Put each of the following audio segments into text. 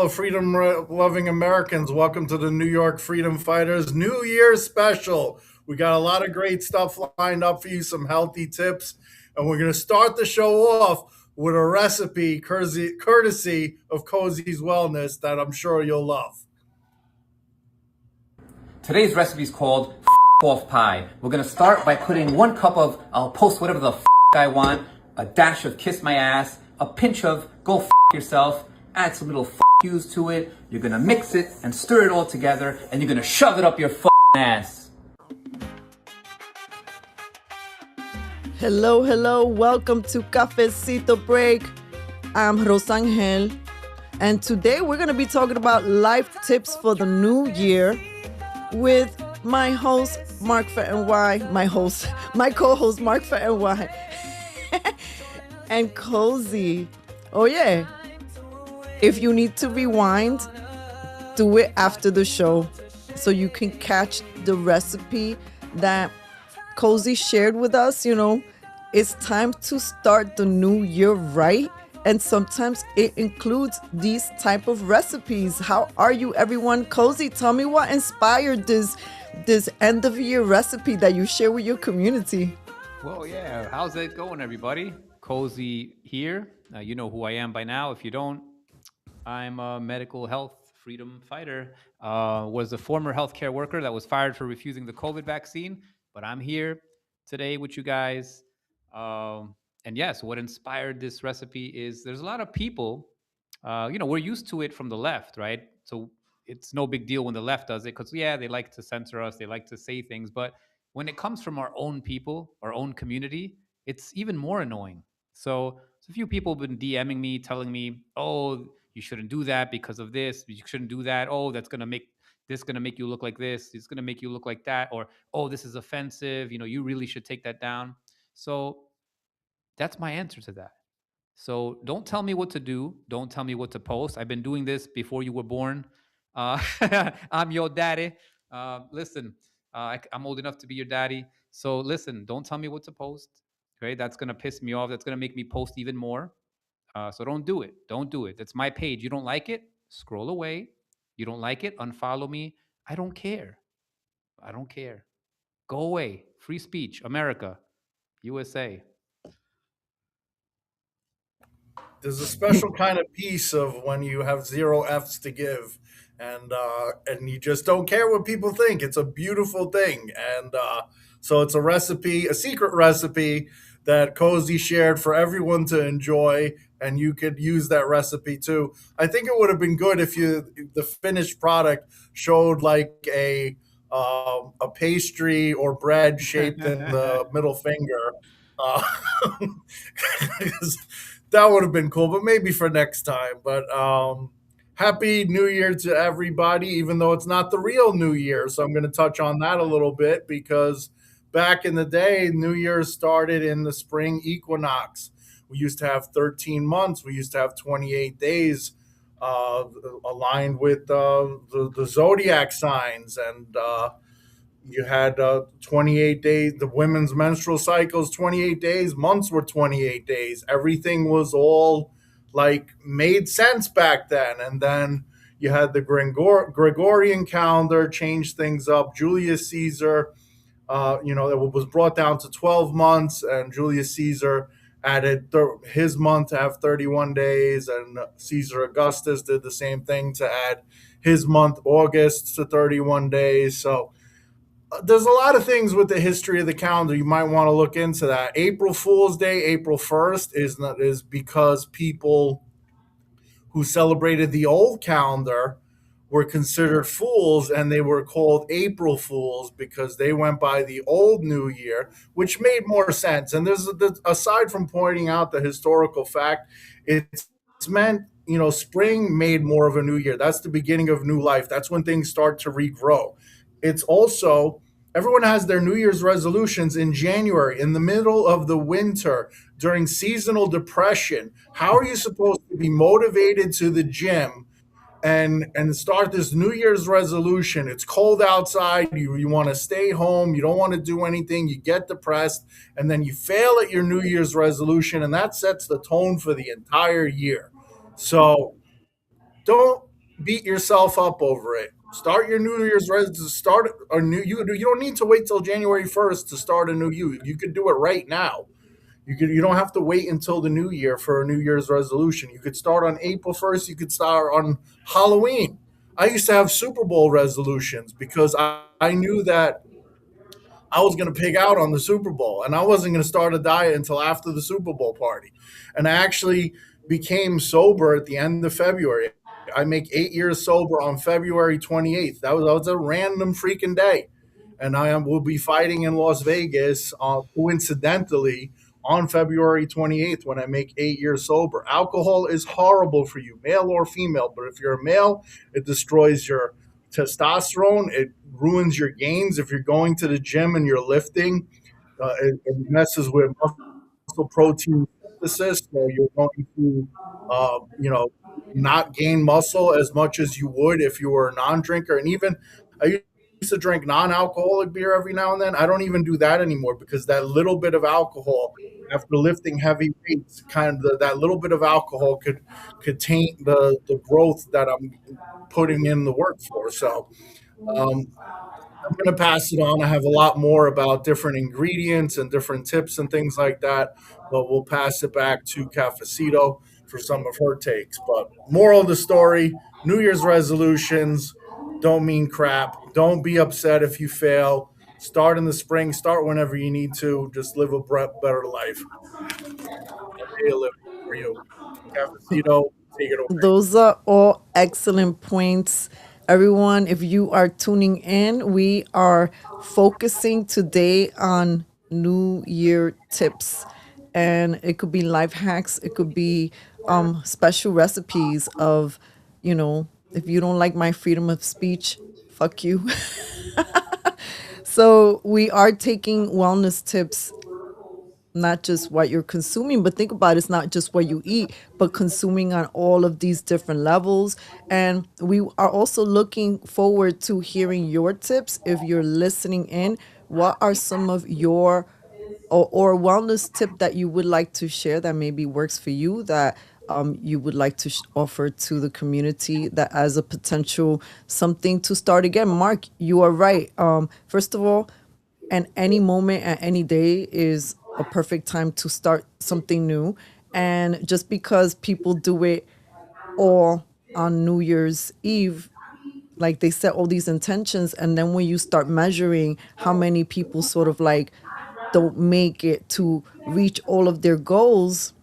fellow freedom-loving Americans. Welcome to the New York Freedom Fighters New Year's special. We got a lot of great stuff lined up for you, some healthy tips, and we're going to start the show off with a recipe courtesy of Kozi's Wellness that I'm sure you'll love. Today's recipe is called off pie. We're gonna start by putting 1 cup of, I'll post whatever the I want, a dash of kiss my ass, a pinch of go yourself, add some little yous to it. You're gonna mix it and stir it all together, and you're gonna shove it up your ass. Hello, welcome to Cafecito Break. I'm Rosangel, and today we're gonna be talking about life tips for the new year with my host, Mark FNY, my co-host, Mark FNY, and Kozi. Oh yeah, if you need to rewind, do it after the show so you can catch the recipe that Kozi shared with us. You know, it's time to start the new year right. And sometimes it includes these type of recipes. How are you, everyone? Kozi, tell me what inspired this end of year recipe that you share with your community. Well, yeah. How's it going, everybody? Kozi here. You know who I am by now. If you don't, I'm a medical health freedom fighter. Was a former healthcare worker that was fired for refusing the COVID vaccine. But I'm here today with you guys. And yes, what inspired this recipe is there's a lot of people, we're used to it from the left, right? So it's no big deal when the left does it because, yeah, they like to censor us. They like to say things. But when it comes from our own people, our own community, it's even more annoying. So a few people have been DMing me, telling me, oh, you shouldn't do that because of this. You shouldn't do that. Oh, that's going to make you look like this. It's going to make you look like that. Or, oh, this is offensive. You really should take that down. So that's my answer to that. So don't tell me what to do. Don't tell me what to post. I've been doing this before you were born. I'm your daddy. Listen, I'm old enough to be your daddy. So listen, don't tell me what to post. Okay, that's going to piss me off. That's going to make me post even more. So don't do it. Don't do it. That's my page. You don't like it? Scroll away. You don't like it? Unfollow me. I don't care. I don't care. Go away. Free speech. America. USA. There's a special kind of peace of when you have zero F's to give, and you just don't care what people think. It's a beautiful thing, and so it's a recipe, a secret recipe that Kozi shared for everyone to enjoy, and you could use that recipe too. I think it would have been good if the finished product showed like a pastry or bread shaped in the middle finger. Uh, that would have been cool, but maybe for next time. But happy New Year to everybody, even though it's not the real New Year. So I'm going to touch on that a little bit because back in the day, New Year's started in the spring equinox. We used to have 13 months. We used to have 28 days aligned with the zodiac signs. And you had 28 days, the women's menstrual cycles, 28 days, months were 28 days. Everything was all like made sense back then. And then you had the Gregorian calendar change things up. Julius Caesar, it was brought down to 12 months, and Julius Caesar added his month to have 31 days, and Caesar Augustus did the same thing to add his month, August, to 31 days. So there's a lot of things with the history of the calendar. You might want to look into that. April Fool's Day, April 1st, is because people who celebrated the old calendar were considered fools, and they were called April Fools because they went by the old New Year, which made more sense. And aside from pointing out the historical fact, it's meant, spring made more of a new year. That's the beginning of new life. That's when things start to regrow. It's also, everyone has their New Year's resolutions in January, in the middle of the winter, during seasonal depression. How are you supposed to be motivated to the gym and start this New Year's resolution? It's cold outside. You want to stay home. You don't want to do anything. You get depressed, and then you fail at your New Year's resolution, and that sets the tone for the entire year. So don't beat yourself up over it. Start your New Year's resolution. Start a new you. You don't need to wait till January 1st to start a new you. You could do it right now. You don't have to wait until the new year for a New Year's resolution. You could start on April 1st. You could start on Halloween. I used to have Super Bowl resolutions because I knew that I was going to pig out on the Super Bowl, and I wasn't going to start a diet until after the Super Bowl party. And I actually became sober at the end of February. I make 8 years sober on February 28th. That was a random freaking day, and will be fighting in Las Vegas, coincidentally, on February 28th when I make 8 years sober. Alcohol is horrible for you, male or female, but if you're a male, it destroys your testosterone. It ruins your gains. If you're going to the gym and you're lifting, it messes with muscle protein synthesis. So you're going to, not gain muscle as much as you would if you were a non-drinker. And even I used to drink non-alcoholic beer every now and then. I don't even do that anymore because that little bit of alcohol after lifting heavy weights, that little bit of alcohol could taint the growth that I'm putting in the work for. So um, I'm going to pass it on. I have a lot more about different ingredients and different tips and things like that, but we'll pass it back to Cafecito for some of her takes. But moral of the story, New Year's resolutions don't mean crap. Don't be upset if you fail. Start in the spring. Start whenever you need to. Just live a better life. Live for you. Cafecito, take it away. Those are all excellent points. Everyone, if you are tuning in, we are focusing today on New Year tips. And it could be life hacks, it could be special recipes of, if you don't like my freedom of speech, fuck you. So we are taking wellness tips, not just what you're consuming, but think about it's not just what you eat, but consuming on all of these different levels. And we are also looking forward to hearing your tips. If you're listening in, what are some of your or wellness tip that you would like to share that maybe works for you, that you would like to offer to the community, that as a potential something to start again? Mark, you are right. First of all, and any moment at any day is a perfect time to start something new. And just because people do it all on New Year's Eve, like they set all these intentions, and then when you start measuring how many people sort of like don't make it to reach all of their goals,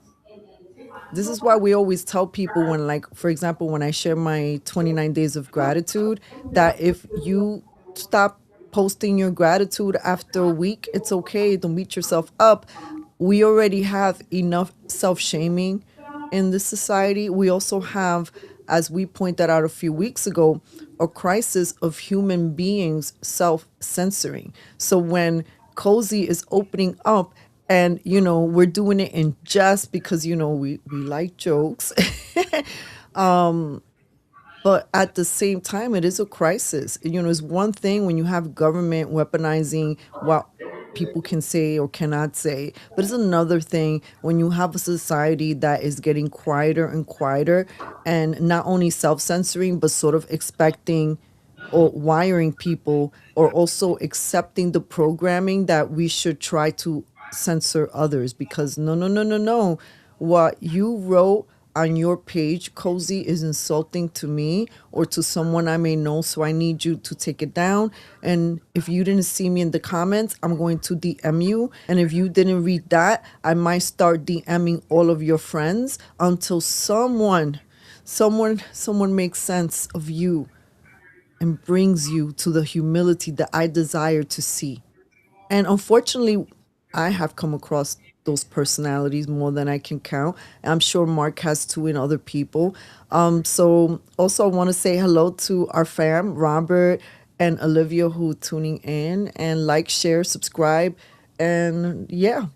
this is why we always tell people when, like, for example, when I share my 29 days of gratitude, that if you stop posting your gratitude after a week, it's okay. Don't beat yourself up. We already have enough self-shaming in this society. We also have, as we pointed out a few weeks ago, a crisis of human beings self-censoring. So when Kozi is opening up, and we're doing it in jest because we like jokes, but at the same time it is a crisis. It's one thing when you have government weaponizing what people can say or cannot say, but it's another thing when you have a society that is getting quieter and quieter, and not only self-censoring but sort of expecting or wiring people, or also accepting the programming that we should try to censor others. Because no, what you wrote on your page, Kozi, is insulting to me or to someone I may know, so I need you to take it down. And if you didn't see me in the comments, I'm going to DM you. And if you didn't read that, I might start DMing all of your friends until someone makes sense of you and brings you to the humility that I desire to see. And unfortunately, I have come across those personalities more than I can count. I'm sure Mark has too, and other people. So also I want to say hello to our fam, Robert and Olivia, who tuning in, and like, share, subscribe. And yeah,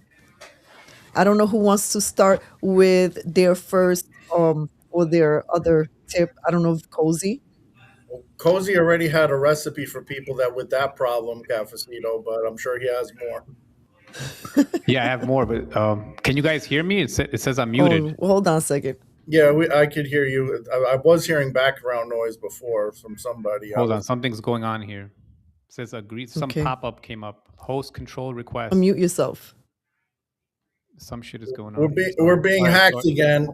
I don't know who wants to start with their first or their other tip. I don't know if Cozy. Cozy already had a recipe for people that with that problem, Cafecito, but I'm sure he has more. Yeah, I have more, but can you guys hear me? It says I'm Oh, muted. well, hold on a second. Yeah, I could hear you. I was hearing background noise before from somebody. I Hold on, was. something's going on here. Says agree. Some Okay. pop up came up. Host control request. Unmute yourself. Some shit is going We're on here. being Sorry. we're being All right, hacked again.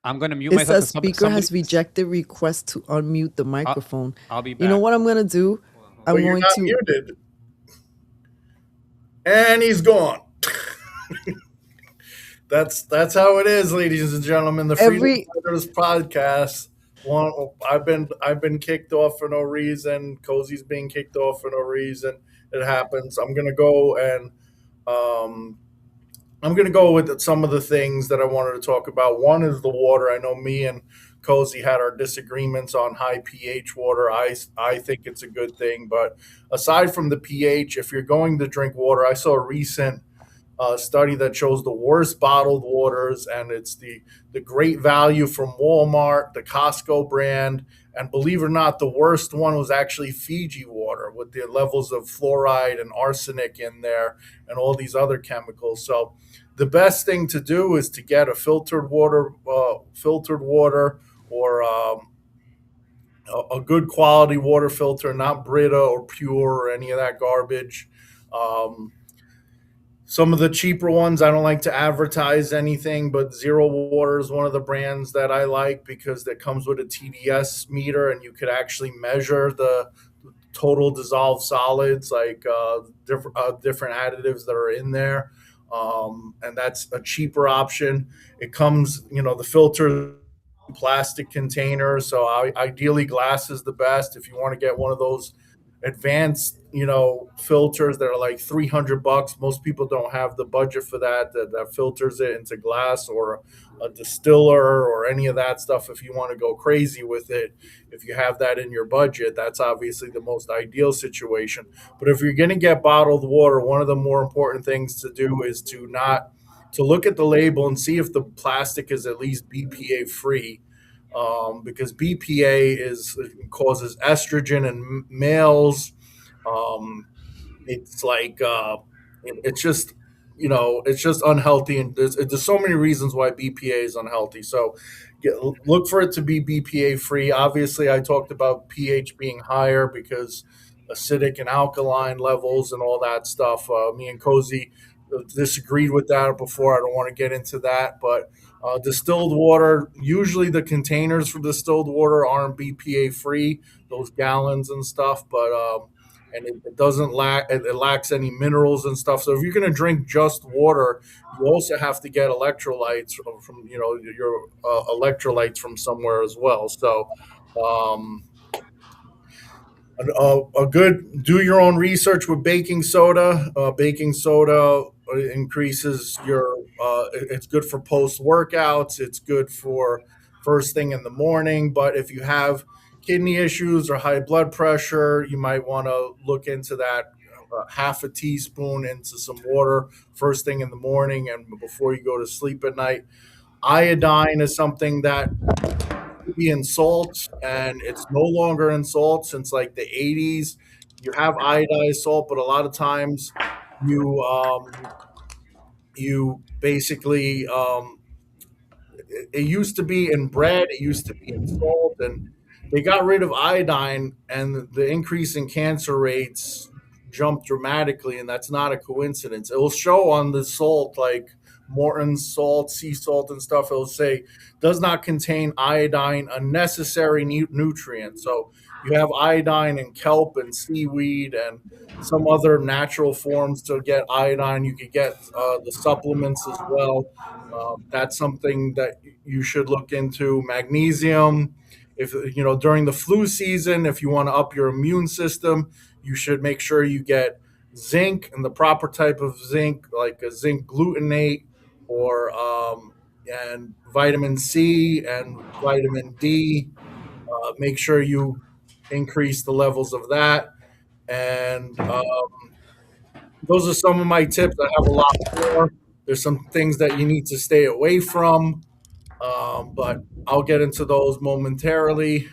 I'm gonna mute It myself says because speaker somebody. has rejected request to unmute the microphone. I'll be You know back. what I'm gonna do? But I'm you're going not to muted, and he's gone. That's how it is, ladies and gentlemen. The Freedom every Fighters podcast. One, I've been kicked off for no reason. Kozi's being kicked off for no reason. It happens. Um, I'm gonna go with some of the things that I wanted to talk about. One is the water. I know me and Kozi had our disagreements on high pH water. I think it's a good thing, but aside from the pH, if you're going to drink water, I saw a recent study that shows the worst bottled waters, and it's the Great Value from Walmart, the Costco brand, and believe it or not, the worst one was actually Fiji water with the levels of fluoride and arsenic in there, and all these other chemicals. So, the best thing to do is to get a filtered water, or a good quality water filter, not Brita or Pure or any of that garbage. Um, some of the cheaper ones, I don't like to advertise anything, but Zero Water is one of the brands that I like because it comes with a TDS meter and you could actually measure the total dissolved solids, like different additives that are in there. And that's a cheaper option. It comes, the filter plastic containers. So ideally, glass is the best. If you want to get one of those advanced, filters that are like $300, most people don't have the budget for that. That filters it into glass, or a distiller, or any of that stuff. If you want to go crazy with it, if you have that in your budget, that's obviously the most ideal situation. But if you're going to get bottled water, one of the more important things to do is to look at the label and see if the plastic is at least BPA free, because BPA causes estrogen in males. Um, it's like it's just it's just unhealthy, and there's so many reasons why BPA is unhealthy. So look for it to be BPA free. Obviously, I talked about pH being higher because acidic and alkaline levels and all that stuff. Me and Cozy disagreed with that before. I don't want to get into that, but distilled water, usually the containers for distilled water aren't BPA free, those gallons and stuff, but and it doesn't lack it lacks any minerals and stuff. So if you're going to drink just water, you also have to get electrolytes from your electrolytes from somewhere as well. So um, a good, do your own research with baking soda. Baking soda increases your. It's good for post workouts. It's good for first thing in the morning. But if you have kidney issues or high blood pressure, you might want to look into that. Half a teaspoon into some water first thing in the morning and before you go to sleep at night. Iodine is something that be in salt, and it's no longer in salt since like the 80s. You have iodized salt, but a lot of times you you basically it used to be in bread, it used to be in salt, and they got rid of iodine, and the increase in cancer rates jumped dramatically, and that's not a coincidence. It will show on the salt, like Morton salt, sea salt, and stuff. It'll say does not contain iodine, a necessary nutrient. So you have iodine in kelp and seaweed and some other natural forms to get iodine. You could get the supplements as well. That's something that you should look into. Magnesium, if during the flu season, if you want to up your immune system, you should make sure you get zinc and the proper type of zinc, like a zinc glutamate, or and vitamin C and vitamin D. Make sure you increase the levels of that. And those are some of my tips. I have a lot more. There's some things that you need to stay away from, but I'll get into those momentarily.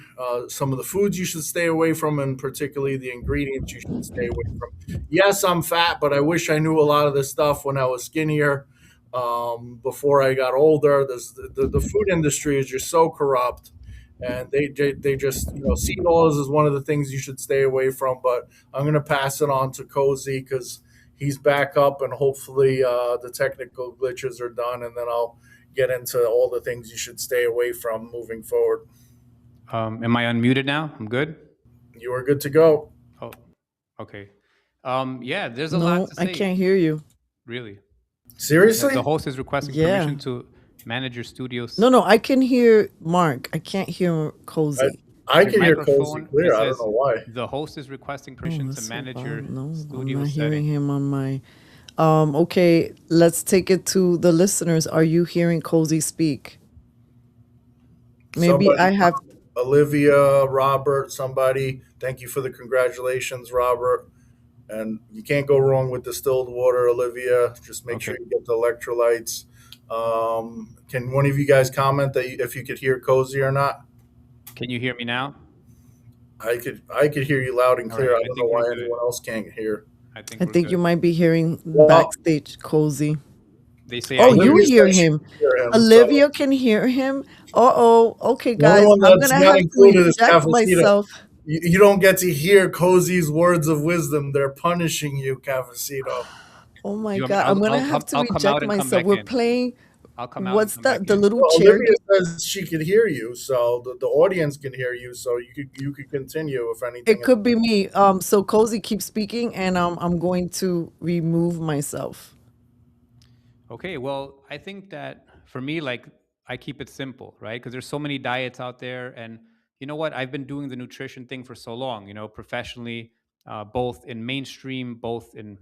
Some of the foods you should stay away from, and particularly the ingredients you should stay away from. Yes, I'm fat, but I wish I knew a lot of this stuff when I was skinnier. before I got older. The food industry is just so corrupt, and they just, seed oils is one of the things you should stay away from. But I'm gonna pass it on to Kozi because he's back up, and hopefully the technical glitches are done, and then I'll get into all the things you should stay away from moving forward. Am I unmuted now? I'm good. You are good to go. Oh, okay. Yeah, there's a lot No, to I say. can't hear you. Really, Seriously? the host is requesting Yeah. permission to manage your studios. No, I can hear Mark. I can't hear I, Kozi. I Your can hear Kozi microphone. clear. It I don't says know why. the host is requesting Oh, permission to that's so manage your bad. No, I'm studio not hearing setting. him on my. Okay, let's take it to the listeners. Are you hearing Kozi speak? Maybe Somebody, I have. Olivia, Robert, somebody. Thank you for the congratulations, Robert. And you can't go wrong with distilled water, Olivia. Just make Okay. sure you get the electrolytes. Can one of you guys comment that if you could hear Kozi or not? Can you hear me now? I could hear you loud and All clear. right. I I don't know think why we're good. anyone else can't hear. I think I we're think good. you might be hearing Well, backstage Kozi. They say Oh, I hear you Olivia you. hear says she him. can hear him. So Olivia can hear him. Oh, okay, the only guys. one I'm that's gonna not have to included is eject Cafecito. myself. You don't get to hear Kozi's words of wisdom. They're punishing you, Cafecito. Oh my You want me? God. I'm gonna have to I'll come out eject and come myself. back We're in. playing. I'll come out and What's come the back the in. little Well, chair Olivia says she could hear you, so the audience can hear you. So you could continue if anything. It could be me. So Kozi keeps speaking, and I'm going to remove myself. Okay, well, I think that for me, like, I keep it simple, right? Because there's so many diets out there, and you know what? I've been doing the nutrition thing for so long, professionally, both in mainstream, both in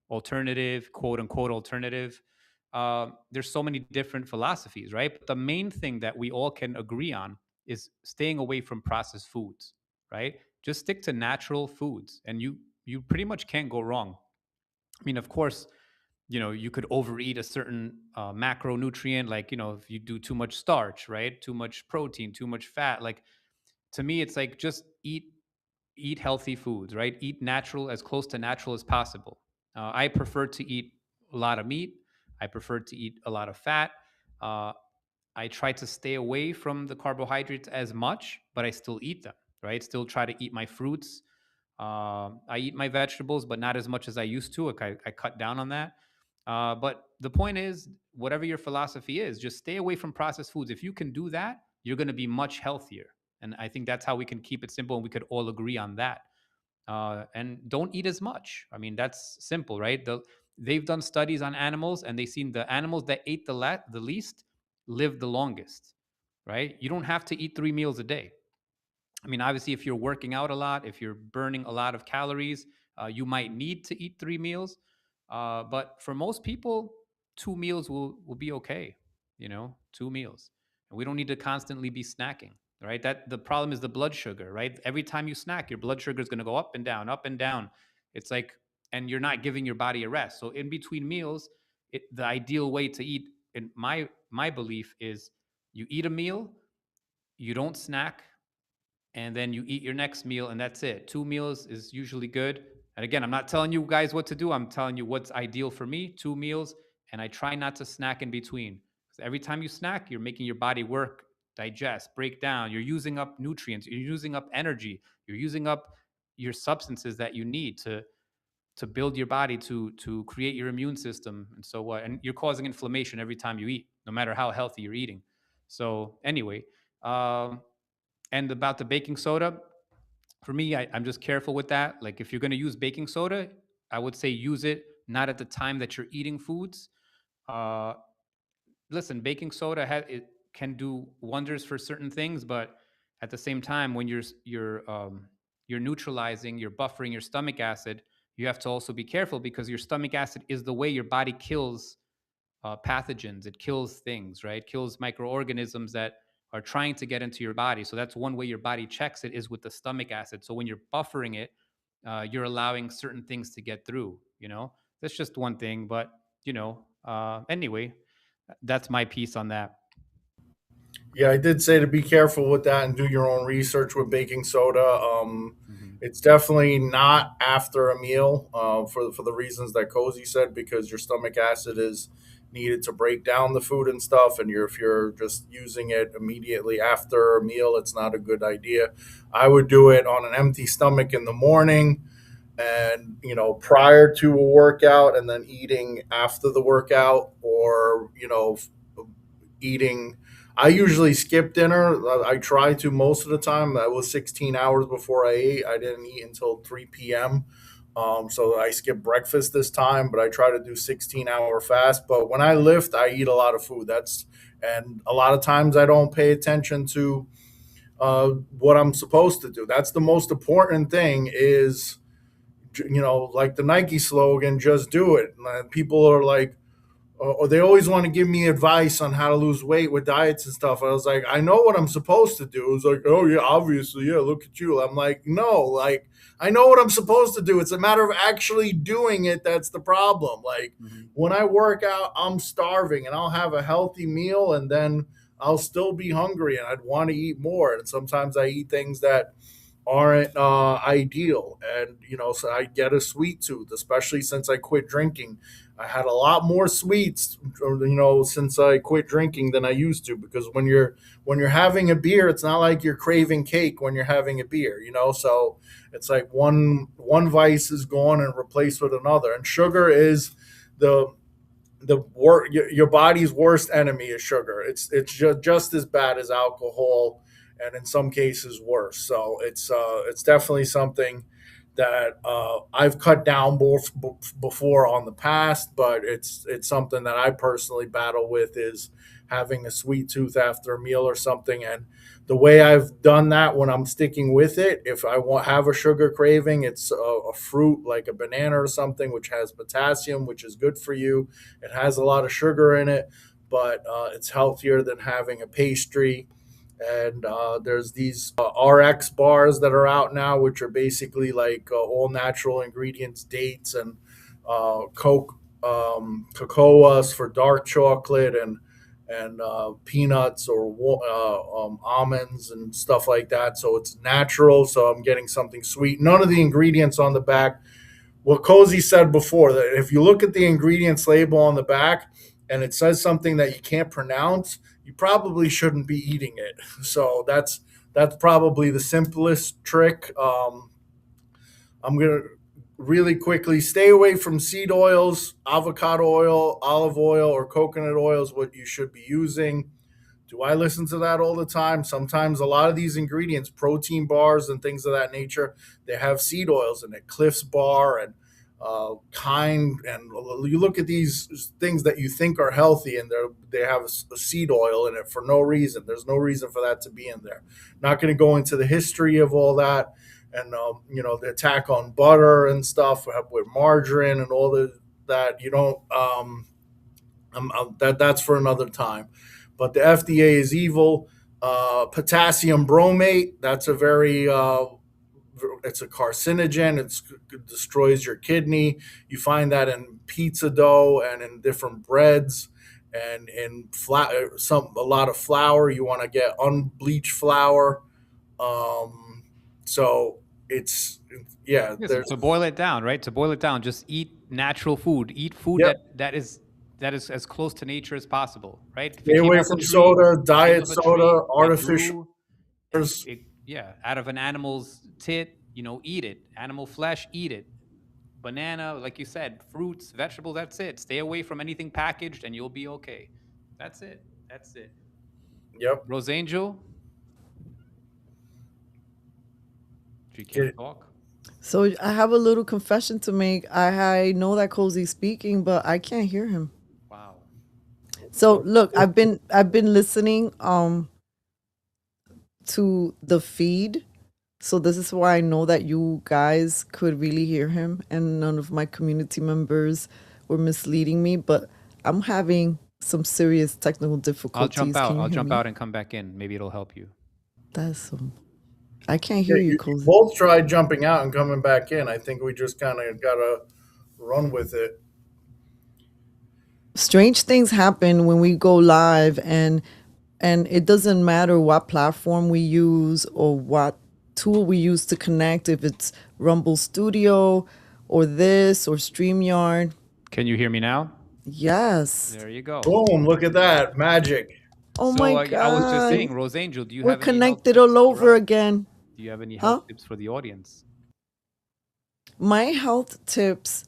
alternative, quote unquote alternative. There's so many different philosophies, right? But the main thing that we all can agree on is staying away from processed foods, right? Just stick to natural foods, and you pretty much can't go wrong. I mean, of course, you could overeat a certain macronutrient, like, if you do too much starch, right? Too much protein, too much fat. Like, to me, it's like just eat healthy foods, right? Eat natural, as close to natural as possible. I prefer to eat a lot of meat. I prefer to eat a lot of fat. Uh, I try to stay away from the carbohydrates as much, but I still eat them, right? Still try to eat my fruits. I eat my vegetables, but not as much as I used to. I cut down on that. But the point is, whatever your philosophy is, just stay away from processed foods. If you can do that, you're going to be much healthier. And I think that's how we can keep it simple, and we could all agree on that. And don't eat as much. I mean, that's simple, right? They've done studies on animals, and they've seen the animals that ate the least live the longest, right? You don't have to eat 3 meals a day. I mean, obviously, if you're working out a lot, if you're burning a lot of calories, you might need to eat 3 meals. But for most people, 2 meals will be okay. 2 meals, and we don't need to constantly be snacking. Right? That the problem is the blood sugar. Right? Every time you snack, your blood sugar is going to go up and down, up and down. It's like, and you're not giving your body a rest. So in between meals, the ideal way to eat, in my belief, is you eat a meal, you don't snack, and then you eat your next meal, and that's it. 2 meals is usually good. And again, I'm not telling you guys what to do. I'm telling you what's ideal for me. 2 meals, and I try not to snack in between. Because every time you snack, you're making your body work, digest, break down. You're using up nutrients. You're using up energy. You're using up your substances that you need to build your body, to create your immune system, and so what. And you're causing inflammation every time you eat, no matter how healthy you're eating. So anyway, and about the baking soda, for me, I'm just careful with that. Like, if you're going to use baking soda, I would say use it not at the time that you're eating foods. Uh, Listen, baking soda it can do wonders for certain things, but at the same time, when you're neutralizing, you're buffering your stomach acid, you have to also be careful, because your stomach acid is the way your body kills pathogens. It kills things, right? Kills microorganisms that are trying to get into your body. So that's one way your body checks it, is with the stomach acid. So when you're buffering it, you're allowing certain things to get through. That's just one thing. But anyway, that's my piece on that. Yeah, I did say to be careful with that and do your own research with baking soda. Mhm. It's definitely not after a meal for the reasons that Cozy said, because your stomach acid is need it to break down the food and stuff, and if you're just using it immediately after a meal, it's not a good idea. I would do it on an empty stomach in the morning, and prior to a workout, and then eating after the workout, or eating. I usually skip dinner. I try to most of the time. That was 16 hours before I ate. I didn't eat until 3 p.m. So I skip breakfast this time, but I try to do 16-hour fast. But when I lift, I eat a lot of food. And a lot of times I don't pay attention to what I'm supposed to do. That's the most important thing is, like the Nike slogan, just do it. And people are like, or they always want to give me advice on how to lose weight with diets and stuff. I was like, I know what I'm supposed to do. It was like, oh yeah, obviously, yeah, look at you. I'm like, no, like I know what I'm supposed to do. It's a matter of actually doing it. That's the problem. Like when I work out, I'm starving and I'll have a healthy meal and then I'll still be hungry and I'd want to eat more. And sometimes I eat things that aren't ideal. And, so I get a sweet tooth, especially since I quit drinking. I had a lot more sweets, since I quit drinking than I used to, because when you're having a beer, it's not like you're craving cake when you're having a beer, so it's like one vice is gone and replaced with another. And sugar is the your body's worst enemy is sugar. It's just as bad as alcohol, and in some cases worse. So it's definitely something that I've cut down before on the past, but it's something that I personally battle with, is having a sweet tooth after a meal or something. And the way I've done that, when I'm sticking with it, if I have a sugar craving, it's a fruit like a banana or something, which has potassium, which is good for you. It has a lot of sugar in it, but it's healthier than having a pastry. And there's these RX bars that are out now, which are basically like all natural ingredients, dates and cocoa for dark chocolate, and peanuts or almonds and stuff like that. So it's natural. So I'm getting something sweet. None of the ingredients on the back. What Kozi said before, that if you look at the ingredients label on the back and it says something that you can't pronounce, you probably shouldn't be eating it. So that's probably the simplest trick. I'm gonna really quickly stay away from seed oils. Avocado oil, olive oil, or coconut oil is what you should be using. Do I listen to that all the time? Sometimes a lot of these ingredients, protein bars and things of that nature, they have seed oils in it. Cliff's Bar and Kind, and you look at these things that you think are healthy, and they have a seed oil in it for no reason. There's no reason for that to be in there. Not going to go into the history of all that, and the attack on butter and stuff with margarine and all that. You don't. That's for another time. But the FDA is evil. Potassium bromate. That's it's a carcinogen. It destroys your kidney. You find that in pizza dough and in different breads and in a lot of flour. You want to get unbleached flour. So it's yeah. Yes, to boil it down, right? To boil it down, just eat natural food. Eat food Yep. that is as close to nature as possible, right? If it Stay came away off a from tree, soda, came diet off a soda, tree that artificial. grew, out of an animal's tit, eat it. Animal flesh, eat it. Banana, like you said, fruits, vegetables, that's it. Stay away from anything packaged and you'll be okay. That's it. That's it. Yep. Rosangel? She can't talk. So I have a little confession to make. I know that Kozi's speaking, but I can't hear him. Wow. So look, I've been listening to the feed. So this is why I know that you guys could really hear him, and none of my community members were misleading me. But I'm having some serious technical difficulties. I'll jump out. Can you I'll hear jump me? out and come back in. Maybe it'll help you. That's some. I can't hear you, You Kozi. both tried jumping out and coming back in. I think we just kind of got to run with it. Strange things happen when we go live, and it doesn't matter what platform we use or what tool we use to connect, if it's Rumble Studio or this or StreamYard. Can you hear me now? Yes. There you go. Boom, look at that. Magic. Oh So my I was just God. saying, Rose Angel, do you We're have any health connected tips all for over us? again. Do you have any health Huh? tips for the audience? My health tips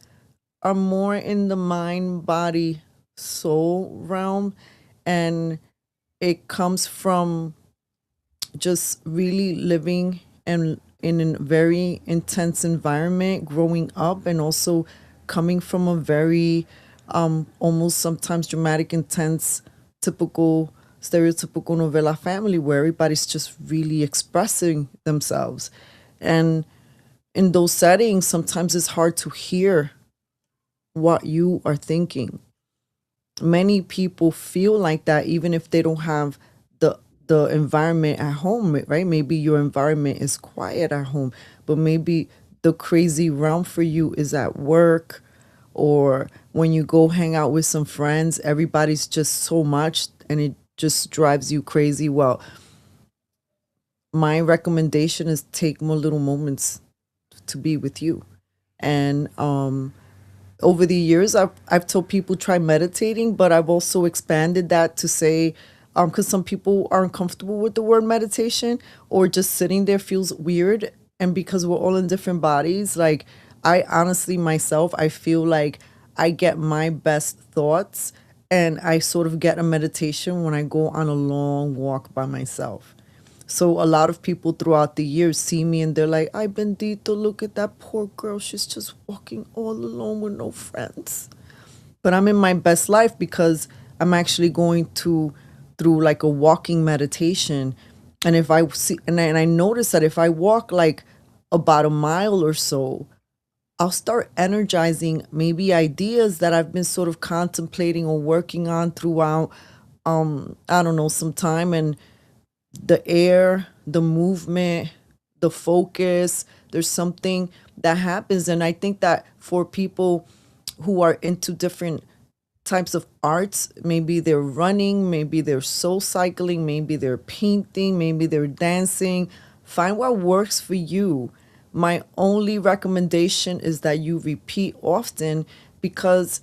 are more in the mind, body, soul realm. And it comes from just really living and in a very intense environment growing up, and also coming from a very almost sometimes dramatic, intense, typical stereotypical novela family where everybody's just really expressing themselves. And in those settings sometimes it's hard to hear what you are thinking. Many people feel like that even if they don't have the environment at home, right? Maybe your environment is quiet at home, but maybe the crazy realm for you is at work, or when you go hang out with some friends, everybody's just so much and it just drives you crazy. Well, my recommendation is take more little moments to be with you. And over the years, I've told people try meditating, but I've also expanded that to say, because some people aren't comfortable with the word meditation, or just sitting there feels weird. And because we're all in different bodies, like I honestly myself, I feel like I get my best thoughts and I sort of get a meditation when I go on a long walk by myself. So a lot of people throughout the years see me and they're like, "Ay, bendito, look at that poor girl. She's just walking all alone with no friends." But I'm in my best life because I'm actually going to through like a walking meditation. And if I see and I notice that if I walk like about a mile or so, I'll start energizing maybe ideas that I've been sort of contemplating or working on throughout I don't know, some time. And the air, the movement, the focus, there's something that happens. And I think that for people who are into different types of arts, maybe they're running, maybe they're soul cycling, maybe they're painting, maybe they're dancing, find what works for you. My only recommendation is that you repeat often, because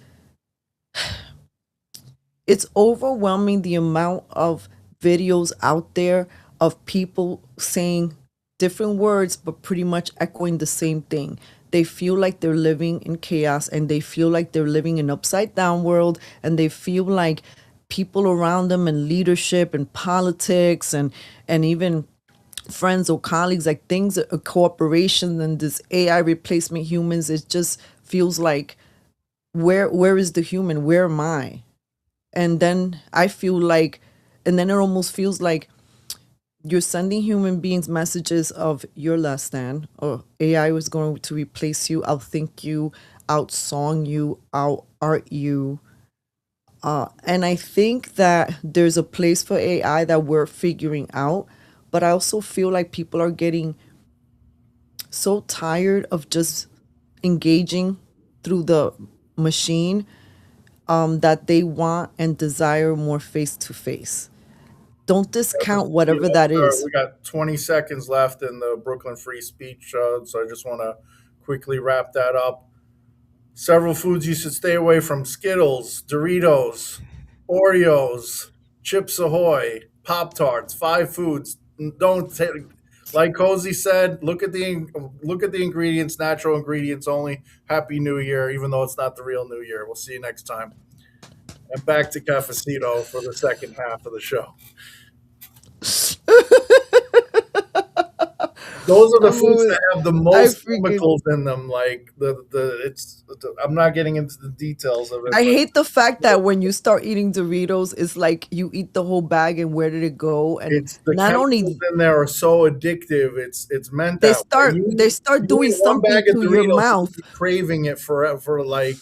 it's overwhelming the amount of videos out there of people saying different words but pretty much echoing the same thing. They feel like they're living in chaos, and they feel like they're living in upside down world, and they feel like people around them in leadership and politics and even friends or colleagues, like things, a cooperation and this AI replacement humans, it just feels like where is the human? Where am I? And then I feel like, and then it almost feels like you're sending human beings messages of you're less than, or AI was going to replace you, outthink you, outsong you, out art you. And I think that there's a place for AI that we're figuring out, but I also feel like people are getting so tired of just engaging through the machine, that they want and desire more face to face. Don't discount whatever that is. We got 20 seconds left in the Brooklyn Free Speech, so I just want to quickly wrap that up. Several foods you should stay away from: Skittles, Doritos, Oreos, Chips Ahoy, Pop Tarts. 5 foods. Don't take, like Kozi said. Look at the ingredients, natural ingredients only. Happy New Year, even though it's not the real New Year. We'll see you next time. And back to Cafecito for the second half of the show. Those are the foods that have the most chemicals in them. Like I'm not getting into the details of it. I But hate the fact that when you start eating Doritos, it's like you eat the whole bag and where did it go? And it's the not chemicals only in there are so addictive. It's meant they that way. start they start You doing eat one something bag of to your Doritos, you'll mouth. be craving it for like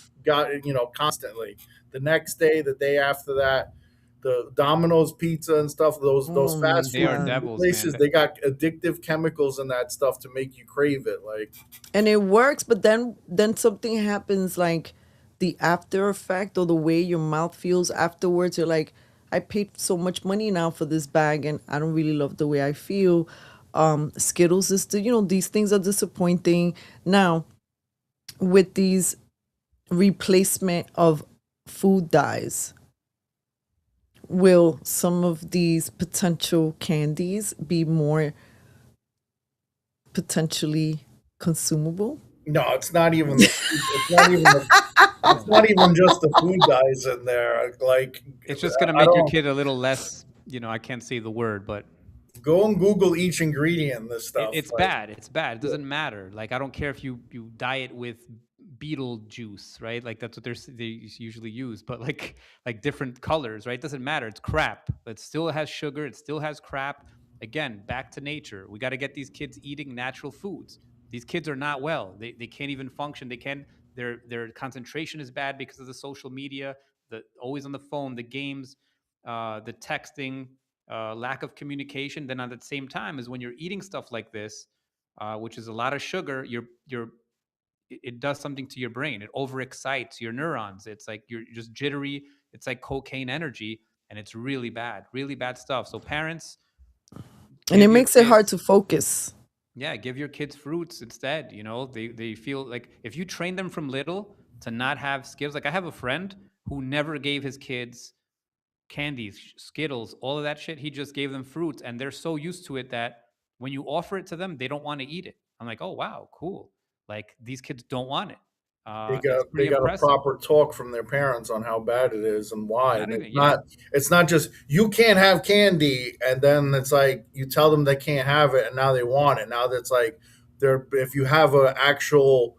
constantly. The next day, the day after that, the Domino's pizza and stuff. Those Oh my fast They food are God. devils, man. places, they got addictive chemicals in that stuff to make you crave it. Like And it works, but then something happens, like the after effect or the way your mouth feels afterwards. You're like, I paid so much money now for this bag and I don't really love the way I feel. Skittles is these things are disappointing. Now, with these replacement of food dyes, will some of these potential candies be more potentially consumable? No, it's not even the it's not even the it's not even just the food dyes in there. Like, It's just gonna I make your don't kid a little less, I can't say the word, but go and Google each ingredient in this stuff. it's Like, bad. It's bad. It doesn't matter. Like I don't care if you dye it with beetle juice, right? Like that's what they usually use, but like different colors, right? It doesn't matter. It's crap. It still has sugar. It still has crap. Again, back to nature. We got to get these kids eating natural foods. These kids are not well. They can't even function. They can't. Their concentration is bad because of the social media, the always on the phone, the games, the texting, lack of communication. Then at the same time is when you're eating stuff like this, which is a lot of sugar, it does something to your brain. It overexcites your neurons. It's like you're just jittery. It's like cocaine energy, and it's really bad stuff. So parents, And it give your makes it hard kids, to focus. yeah, give your kids fruits instead. They feel like if you train them from little to not have skills. Like I have a friend who never gave his kids candies, Skittles, all of that shit. He just gave them fruits, and they're so used to it that when you offer it to them, they don't want to eat it. I'm like, oh wow, cool. Like these kids don't want it. It's they pretty got a impressive. proper talk from their parents on how bad it is and why. Not And even, yeah, it's not just you can't have candy and then it's like you tell them they can't have it and now they want it. Now that's like they're if you have an actual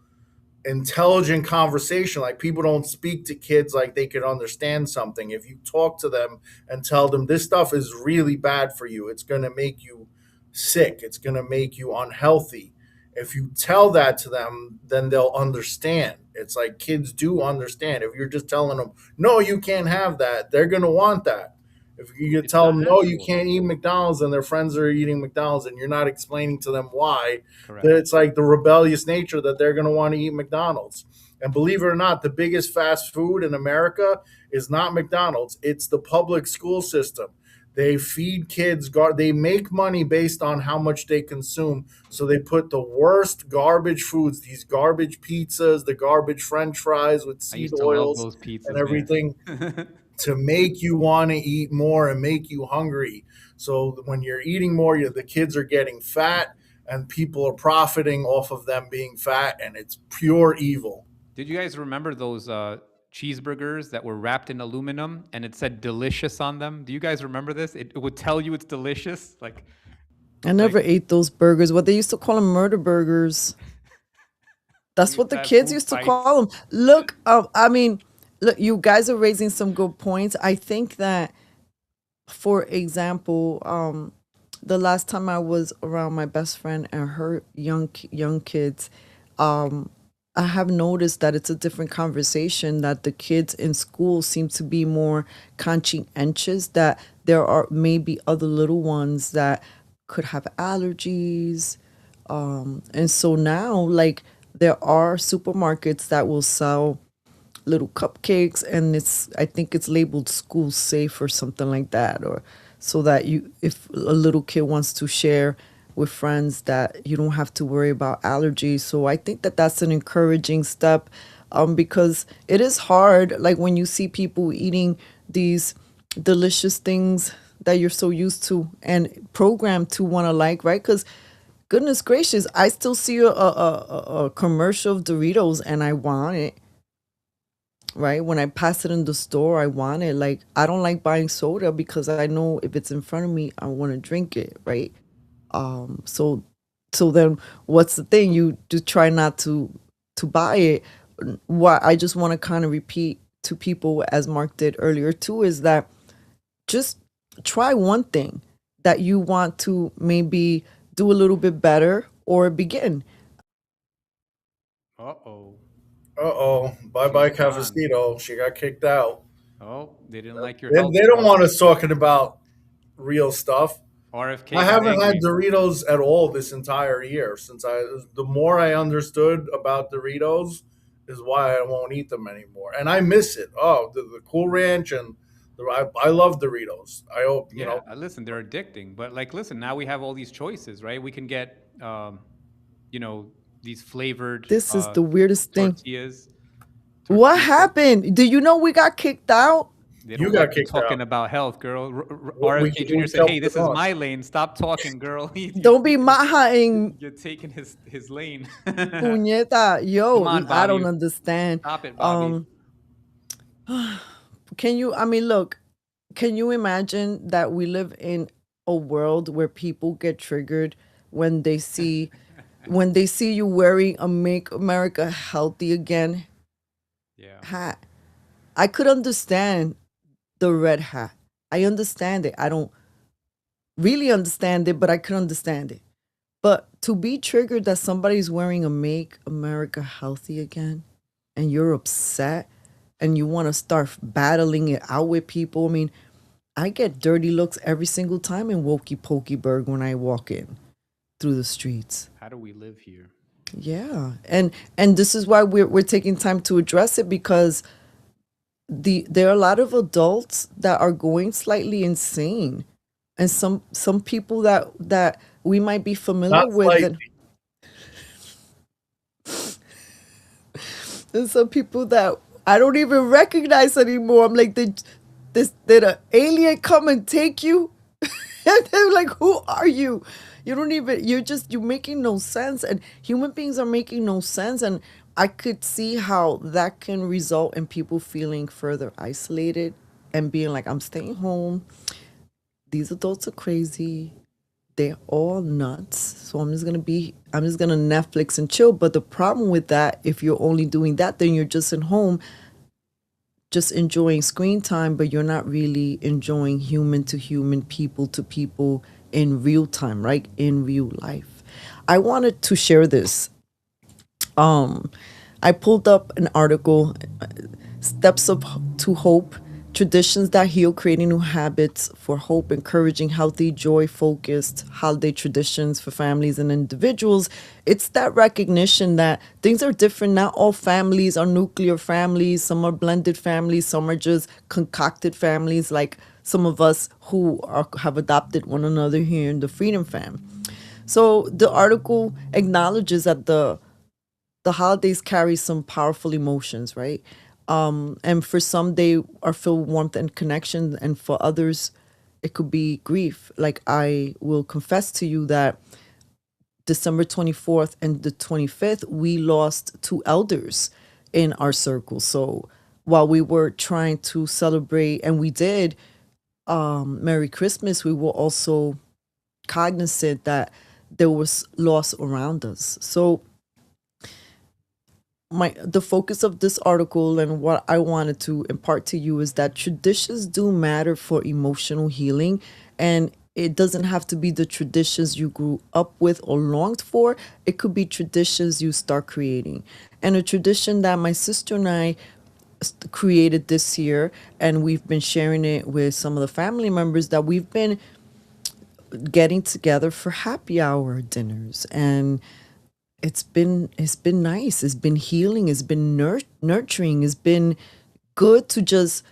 intelligent conversation. Like people don't speak to kids like they can understand something. If you talk to them and tell them this stuff is really bad for you, it's going to make you sick, it's going to make you unhealthy. If you tell that to them, then they'll understand. It's like kids do understand. If you're just telling them, no, you can't have that, they're going to want that. If you it's tell not them, no, you natural. can't eat McDonald's, and their friends are eating McDonald's, and you're not explaining to them why, Correct. it's like the rebellious nature that they're going to want to eat McDonald's. And believe it or not, the biggest fast food in America is not McDonald's, it's the public school system. They feed kids, they make money based on how much they consume. So they put the worst garbage foods, these garbage pizzas, the garbage french fries with I seed used to love oils those and pizzas, man. everything to make you want to eat more and make you hungry. So when you're eating more, the kids are getting fat and people are profiting off of them being fat, and it's pure evil. Did you guys remember those cheeseburgers that were wrapped in aluminum and it said delicious on them? Do you guys remember this? It would tell you it's delicious. I Like never ate those burgers. What they used to call them, murder burgers. you That's what used to the have kids food used to fights. call them. Look, I mean, look, you guys are raising some good points. I think that, for example, the last time I was around my best friend and her young kids, I have noticed that it's a different conversation, that the kids in school seem to be more conscientious, that there are maybe other little ones that could have allergies. And so now, like, there are supermarkets that will sell little cupcakes, and I think it's labeled school safe or something like that, or so that you, if a little kid wants to share with friends, that you don't have to worry about allergies. So I think that that's an encouraging step, because it is hard, like when you see people eating these delicious things that you're so used to and programmed to want to like, right? Because goodness gracious, I still see a commercial of Doritos and I want it, right? When I pass it in the store, I want it. Like, I don't like buying soda because I know if it's in front of me, I want to drink it, right? So then what's the thing? You do try not to buy it. What I just want to kind of repeat to people, as Mark did earlier too, is that just try one thing that you want to maybe do a little bit better or begin. Uh-oh. Bye She's bye, gone. Cafecito. She got kicked out. Oh, they didn't like your They health don't stuff. want us talking about real stuff. I RFK got haven't had angry. Doritos at all this entire year. The more I understood about Doritos, is why I won't eat them anymore. And I miss it. Oh, the Cool Ranch and I love Doritos. I hope Yeah, listen, they're addicting. But like, listen, now we have all these choices, right? We can get, you know, these flavored This is the weirdest thing. tortillas. What happened? Do you know we got kicked out? They You don't got like you kicked out. talking about health, girl. We RFK Jr. said, kept "Hey, it this is on. my lane. Stop talking, girl. Don't be MAHA-ing You're taking his lane. puñeta. Come Yo, on, I don't Bobby. understand. Stop it, Bobby. Can you, I mean, look, can you imagine that we live in a world where people get triggered when they see you wearing a Make America Healthy Again Yeah. hat? I could understand the red hat. I understand it. I don't really understand it, but I could understand it. But to be triggered that somebody's wearing a Make America Healthy Again and you're upset and you want to start battling it out with people. I mean, I get dirty looks every single time in Wokey Pokeyburg when I walk in through the streets. How do we live here? Yeah. And this is why we're taking time to address it, because there are a lot of adults that are going slightly insane. And some people that we might be familiar Not with, slightly. and some people that I don't even recognize anymore. I'm like, did an alien come and take you? And they're like, who are you? You don't even, you're making no sense. And human beings are making no sense. And I could see how that can result in people feeling further isolated and being like, I'm staying home. These adults are crazy. They're all nuts. So I'm just gonna Netflix and chill. But the problem with that, if you're only doing that, then you're just at home, just enjoying screen time, but you're not really enjoying human to human, people to people in real time, right? In real life. I wanted to share this. I pulled up an article, Steps Up to Hope, Traditions That Heal, Creating New Habits for Hope, Encouraging Healthy, Joy-Focused Holiday Traditions for Families and Individuals. It's that recognition that things are different. Not all families are nuclear families. Some are blended families. Some are just concocted families, like some of us who have adopted one another here in the Freedom Fam. So the article acknowledges that the holidays carry some powerful emotions, right? And for some, they are filled with warmth and connection, and for others, it could be grief. Like, I will confess to you that December 24th and the 25th, we lost two elders in our circle. So while we were trying to celebrate, and we did, Merry Christmas, we were also cognizant that there was loss around us. So the focus of this article and what I wanted to impart to you is that traditions do matter for emotional healing, and it doesn't have to be the traditions you grew up with or longed for. It could be traditions you start creating. And a tradition that my sister and I created this year, and we've been sharing it with some of the family members, that we've been getting together for happy hour dinners, and it's been nice. It's been healing. It's been nurturing. It's been good to just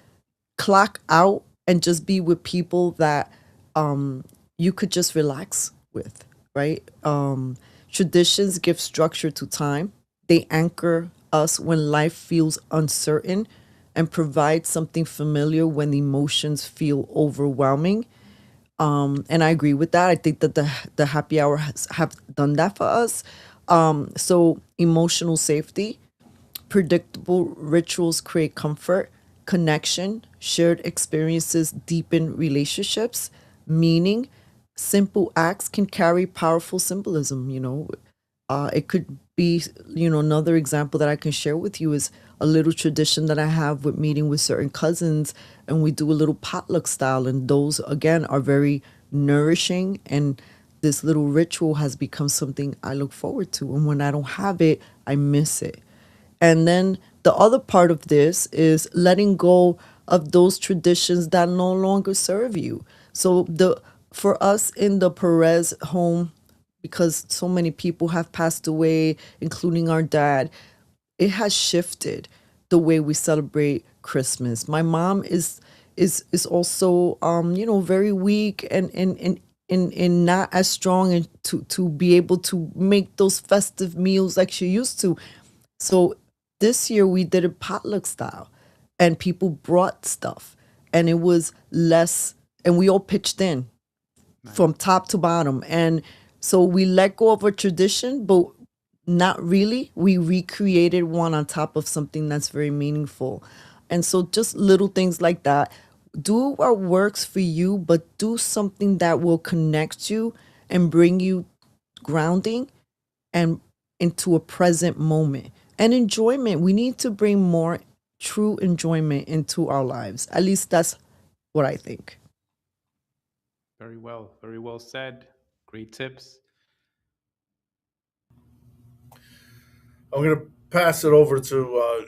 clock out and just be with people that you could just relax with, right? Traditions give structure to time. They anchor us when life feels uncertain and provide something familiar when the emotions feel overwhelming. And I agree with that. I think that the happy hour have done that for us. So emotional safety, predictable rituals create comfort, connection, shared experiences deepen relationships, meaning. Simple acts can carry powerful symbolism, it could be, another example that I can share with you is a little tradition that I have with meeting with certain cousins, and we do a little potluck style, and those again are very nourishing, and this little ritual has become something I look forward to, and when I don't have it, I miss it. And then the other part of this is letting go of those traditions that no longer serve you. So for us in the Pérez home, because so many people have passed away, including our dad, it has shifted the way we celebrate Christmas. My mom is also very weak and not as strong and to be able to make those festive meals like she used to. So this year we did it potluck style, and people brought stuff, and it was less, and we all pitched in from top to bottom. And so we let go of a tradition, but not really. We recreated one on top of something that's very meaningful. And so just little things like that. Do what works for you, but do something that will connect you and bring you grounding and into a present moment and enjoyment. We need to bring more true enjoyment into our lives. At least that's what I think. Very well said. Great tips. I'm going to pass it over to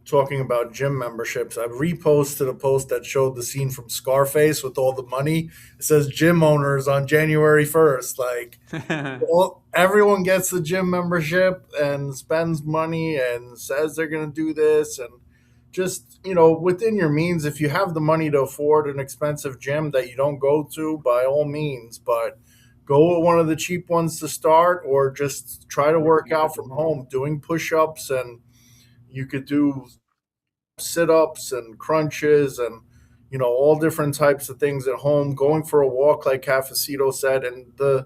talking about gym memberships. I reposted a post that showed the scene from Scarface with all the money. It says gym owners on January 1st. Like, everyone gets the gym membership and spends money and says they're going to do this. And just, within your means, if you have the money to afford an expensive gym that you don't go to, by all means, but go with one of the cheap ones to start, or just try to work out from home, doing push-ups, and you could do sit-ups and crunches and all different types of things at home, going for a walk like Cafecito said. And the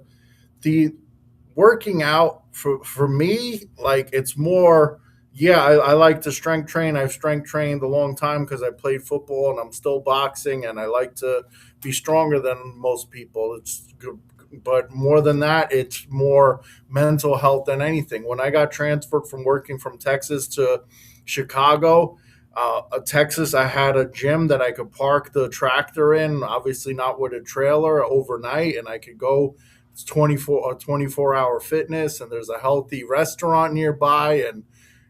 working out for me, like, it's more, yeah, I like to strength train. I've strength trained a long time because I played football, and I'm still boxing, and I like to be stronger than most people. It's good, but more than that, it's more mental health than anything. When I got transferred from working from Texas to Chicago, Texas, I had a gym that I could park the tractor in, obviously not with a trailer, overnight, and I could go. It's 24-hour fitness, and there's a healthy restaurant nearby, and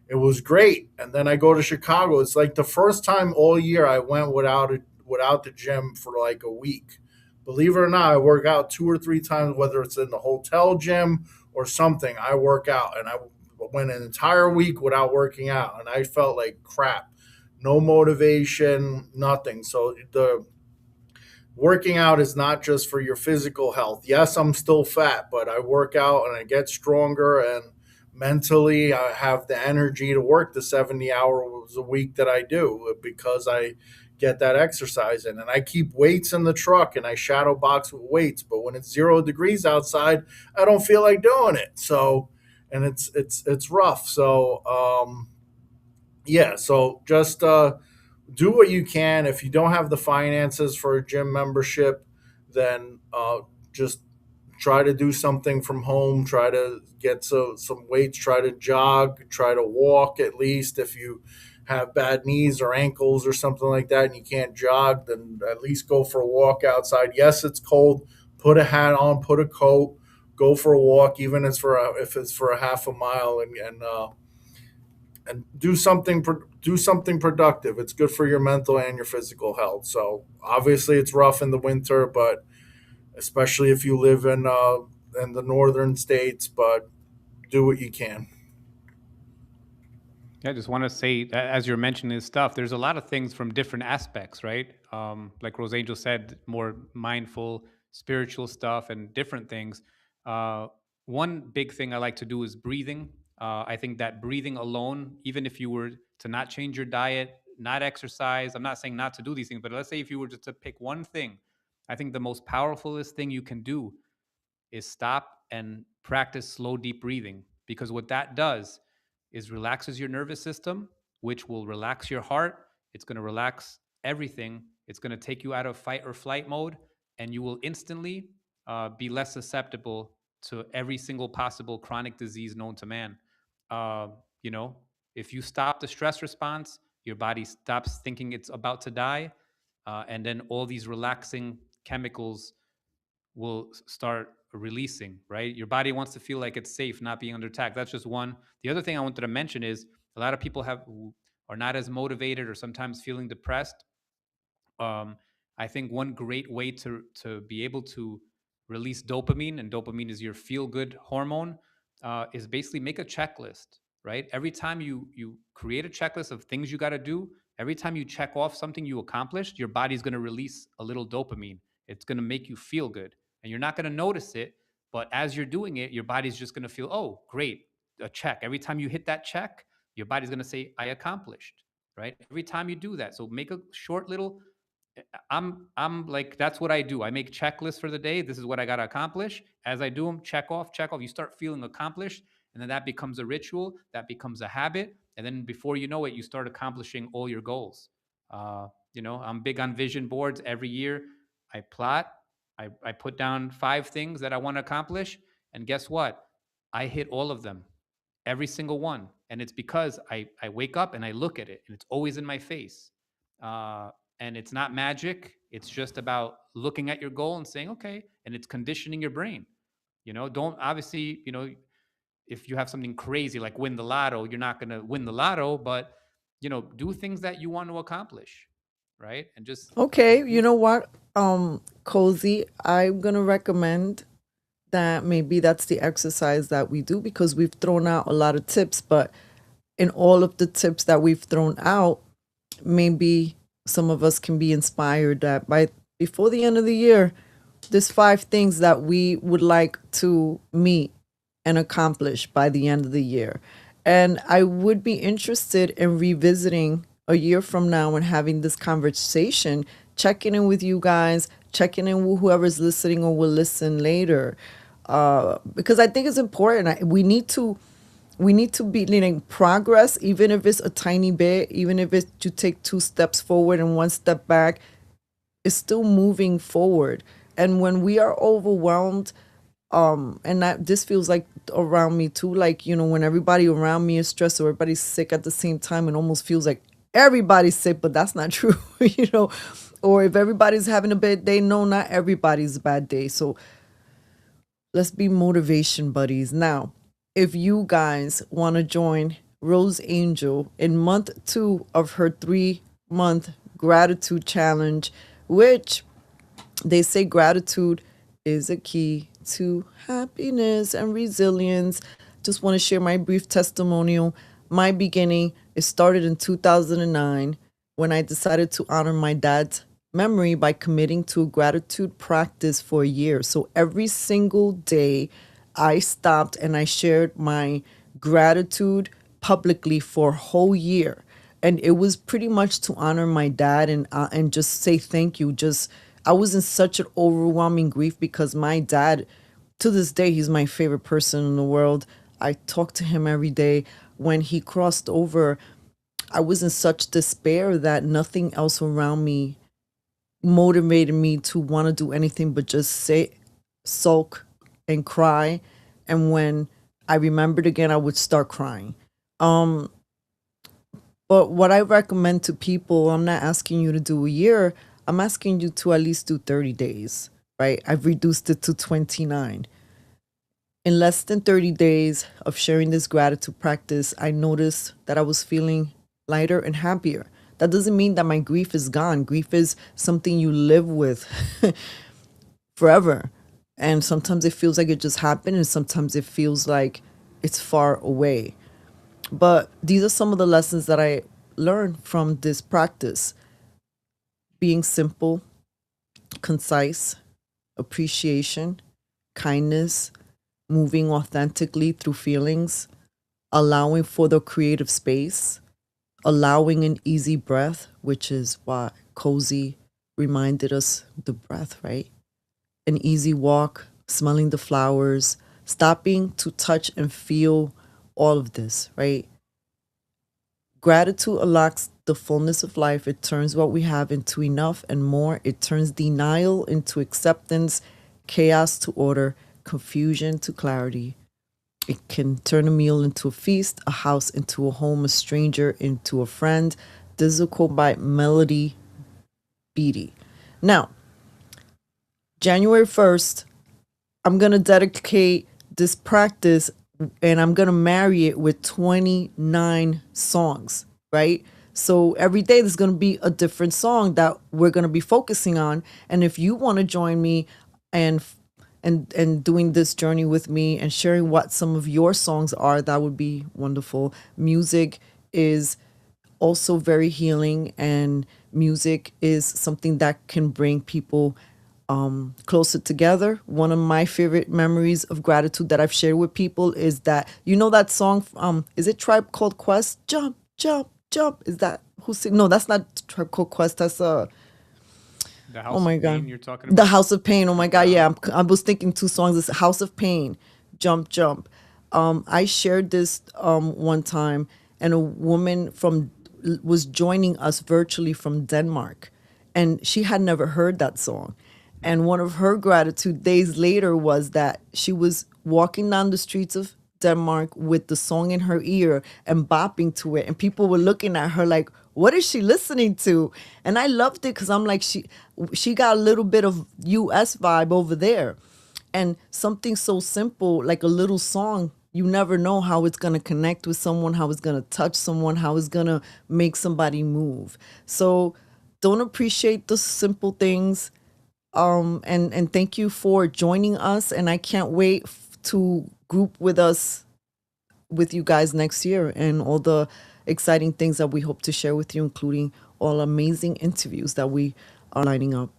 it was great. And then I go to Chicago. It's like the first time all year I went without the gym for like a week. Believe it or not, I work out 2 or 3 times, whether it's in the hotel gym or something. I work out, and I went an entire week without working out, and I felt like crap. No motivation, nothing. So the working out is not just for your physical health. Yes, I'm still fat, but I work out and I get stronger, and mentally I have the energy to work the 70 hours a week that I do, because I get that exercise in. And I keep weights in the truck, and I shadow box with weights, but when it's 0 degrees outside, I don't feel like doing it. So, and it's rough. So yeah, so just do what you can. If you don't have the finances for a gym membership, then just try to do something from home. Try to get some weights. Try to jog. Try to walk at least. If you have bad knees or ankles or something like that and you can't jog, then at least go for a walk outside. Yes, it's cold. Put a hat on. Put a coat. Go for a walk, even if it's for a half a mile, and do something productive. It's good for your mental and your physical health. So obviously it's rough in the winter, but especially if you live in the northern states, but do what you can. Yeah, I just want to say, as you're mentioning this stuff, there's a lot of things from different aspects, right? Like Rose Angel said, more mindful, spiritual stuff, and different things. One big thing I like to do is breathing. I think that breathing alone, even if you were to not change your diet, not exercise, I'm not saying not to do these things, but let's say if you were just to pick one thing, I think the most powerfulest thing you can do is stop and practice slow, deep breathing. Because what that does is relaxes your nervous system, which will relax your heart. It's going to relax everything. It's going to take you out of fight or flight mode, and you will instantly be less susceptible to every single possible chronic disease known to man. Uh, you know, if you stop the stress response, your body stops thinking it's about to die, and then all these relaxing chemicals will start releasing, right? Your body wants to feel like it's safe, not being under attack. That's just one. The other thing I wanted to mention is a lot of people are not as motivated or sometimes feeling depressed. um, I think one great way to be able to release dopamine, and dopamine is your feel good hormone, is basically make a checklist. Right, every time you create a checklist of things you got to do, every time you check off something you accomplished, your body's going to release a little dopamine. It's going to make you feel good, and you're not going to notice it. But as you're doing it, your body's just going to feel, oh, great, a check. Every time you hit that check, your body's going to say, I accomplished, right? Every time you do that. So make a short little, I'm like, that's what I do. I make checklists for the day. This is what I got to accomplish. As I do them, check off, check off. You start feeling accomplished. And then that becomes a ritual. That becomes a habit. And then before you know it, you start accomplishing all your goals. I'm big on vision boards. Every year I plot, I put down 5 things that I want to accomplish. And guess what? I hit all of them, every single one. And it's because I wake up and I look at it and it's always in my face. And it's not magic. It's just about looking at your goal and saying, okay, and it's conditioning your brain. Don't obviously, if you have something crazy like win the lotto, you're not going to win the lotto, but, do things that you want to accomplish. Right. And just. Okay, you know what, Kozi, I'm gonna recommend that maybe that's the exercise that we do, because we've thrown out a lot of tips, but in all of the tips that we've thrown out, maybe some of us can be inspired that before the end of the year, there's 5 things that we would like to meet and accomplish by the end of the year. And I would be interested in revisiting a year from now and having this conversation, checking in with you guys, checking in with whoever's listening or will listen later. Because I think it's important. We need to be leading progress, even if it's a tiny bit, even if it's to take 2 steps forward and 1 step back, it's still moving forward. And when we are overwhelmed, and this feels like around me too, like, when everybody around me is stressed or everybody's sick at the same time, it almost feels like everybody's sick, but that's not true, or if everybody's having a bad day, no, not everybody's a bad day. So let's be motivation buddies. Now, if you guys want to join Rose Angel in month 2 of her 3-month gratitude challenge, which they say gratitude is a key to happiness and resilience, just want to share my brief testimonial. My beginning, it started in 2009 when I decided to honor my dad's memory by committing to a gratitude practice for a year. So every single day I stopped and I shared my gratitude publicly for a whole year. And it was pretty much to honor my dad and just say thank you. I was in such an overwhelming grief because my dad, to this day, he's my favorite person in the world. I talk to him every day. When he crossed over, I was in such despair that nothing else around me motivated me to want to do anything but just sulk and cry. And when I remembered again, I would start crying. But what I recommend to people, I'm not asking you to do a year. I'm asking you to at least do 30 days, right? I've reduced it to 29. In less than 30 days of sharing this gratitude practice, I noticed that I was feeling lighter and happier. That doesn't mean that my grief is gone. Grief is something you live with forever. And sometimes it feels like it just happened, and sometimes it feels like it's far away. But these are some of the lessons that I learned from this practice. Being simple, concise, appreciation, kindness, moving authentically through feelings, allowing for the creative space, allowing an easy breath, which is what Kozi reminded us, the breath, right? An easy walk, smelling the flowers, stopping to touch and feel all of this, right? Gratitude unlocks the fullness of life. It turns what we have into enough and more. It turns denial into acceptance, chaos to order, confusion to clarity. It can turn a meal into a feast, a house into a home, a stranger into a friend. This is a quote by Melody Beatty. Now, January 1st, I'm going to dedicate this practice and I'm going to marry it with 29 songs, right? So every day there's going to be a different song that we're going to be focusing on. And if you want to join me and doing this journey with me and sharing what some of your songs are, that would be wonderful. Music is also very healing, and music is something that can bring people closer together. One of my favorite memories of gratitude that I've shared with people is that, you know, that song, is it Tribe Called Quest? Jump, jump, jump. Is that who sing? No, that's not Tribe Called Quest. That's The House oh my of God, Pain you're talking The about? House of Pain. Oh my God, yeah. I was thinking two songs. It's House of Pain, Jump, Jump. I shared this one time, and a woman was joining us virtually from Denmark, and she had never heard that song. And one of her gratitude days later was that she was walking down the streets of Denmark with the song in her ear and bopping to it, and people were looking at her like, "What is she listening to?" And I loved it because I'm like, she got a little bit of U.S. vibe over there, and something so simple like a little song. You never know how it's going to connect with someone, how it's going to touch someone, how it's going to make somebody move. So don't appreciate the simple things. And thank you for joining us. And I can't wait to group with us, with you guys next year, and all the exciting things that we hope to share with you, including all amazing interviews that we are lining up.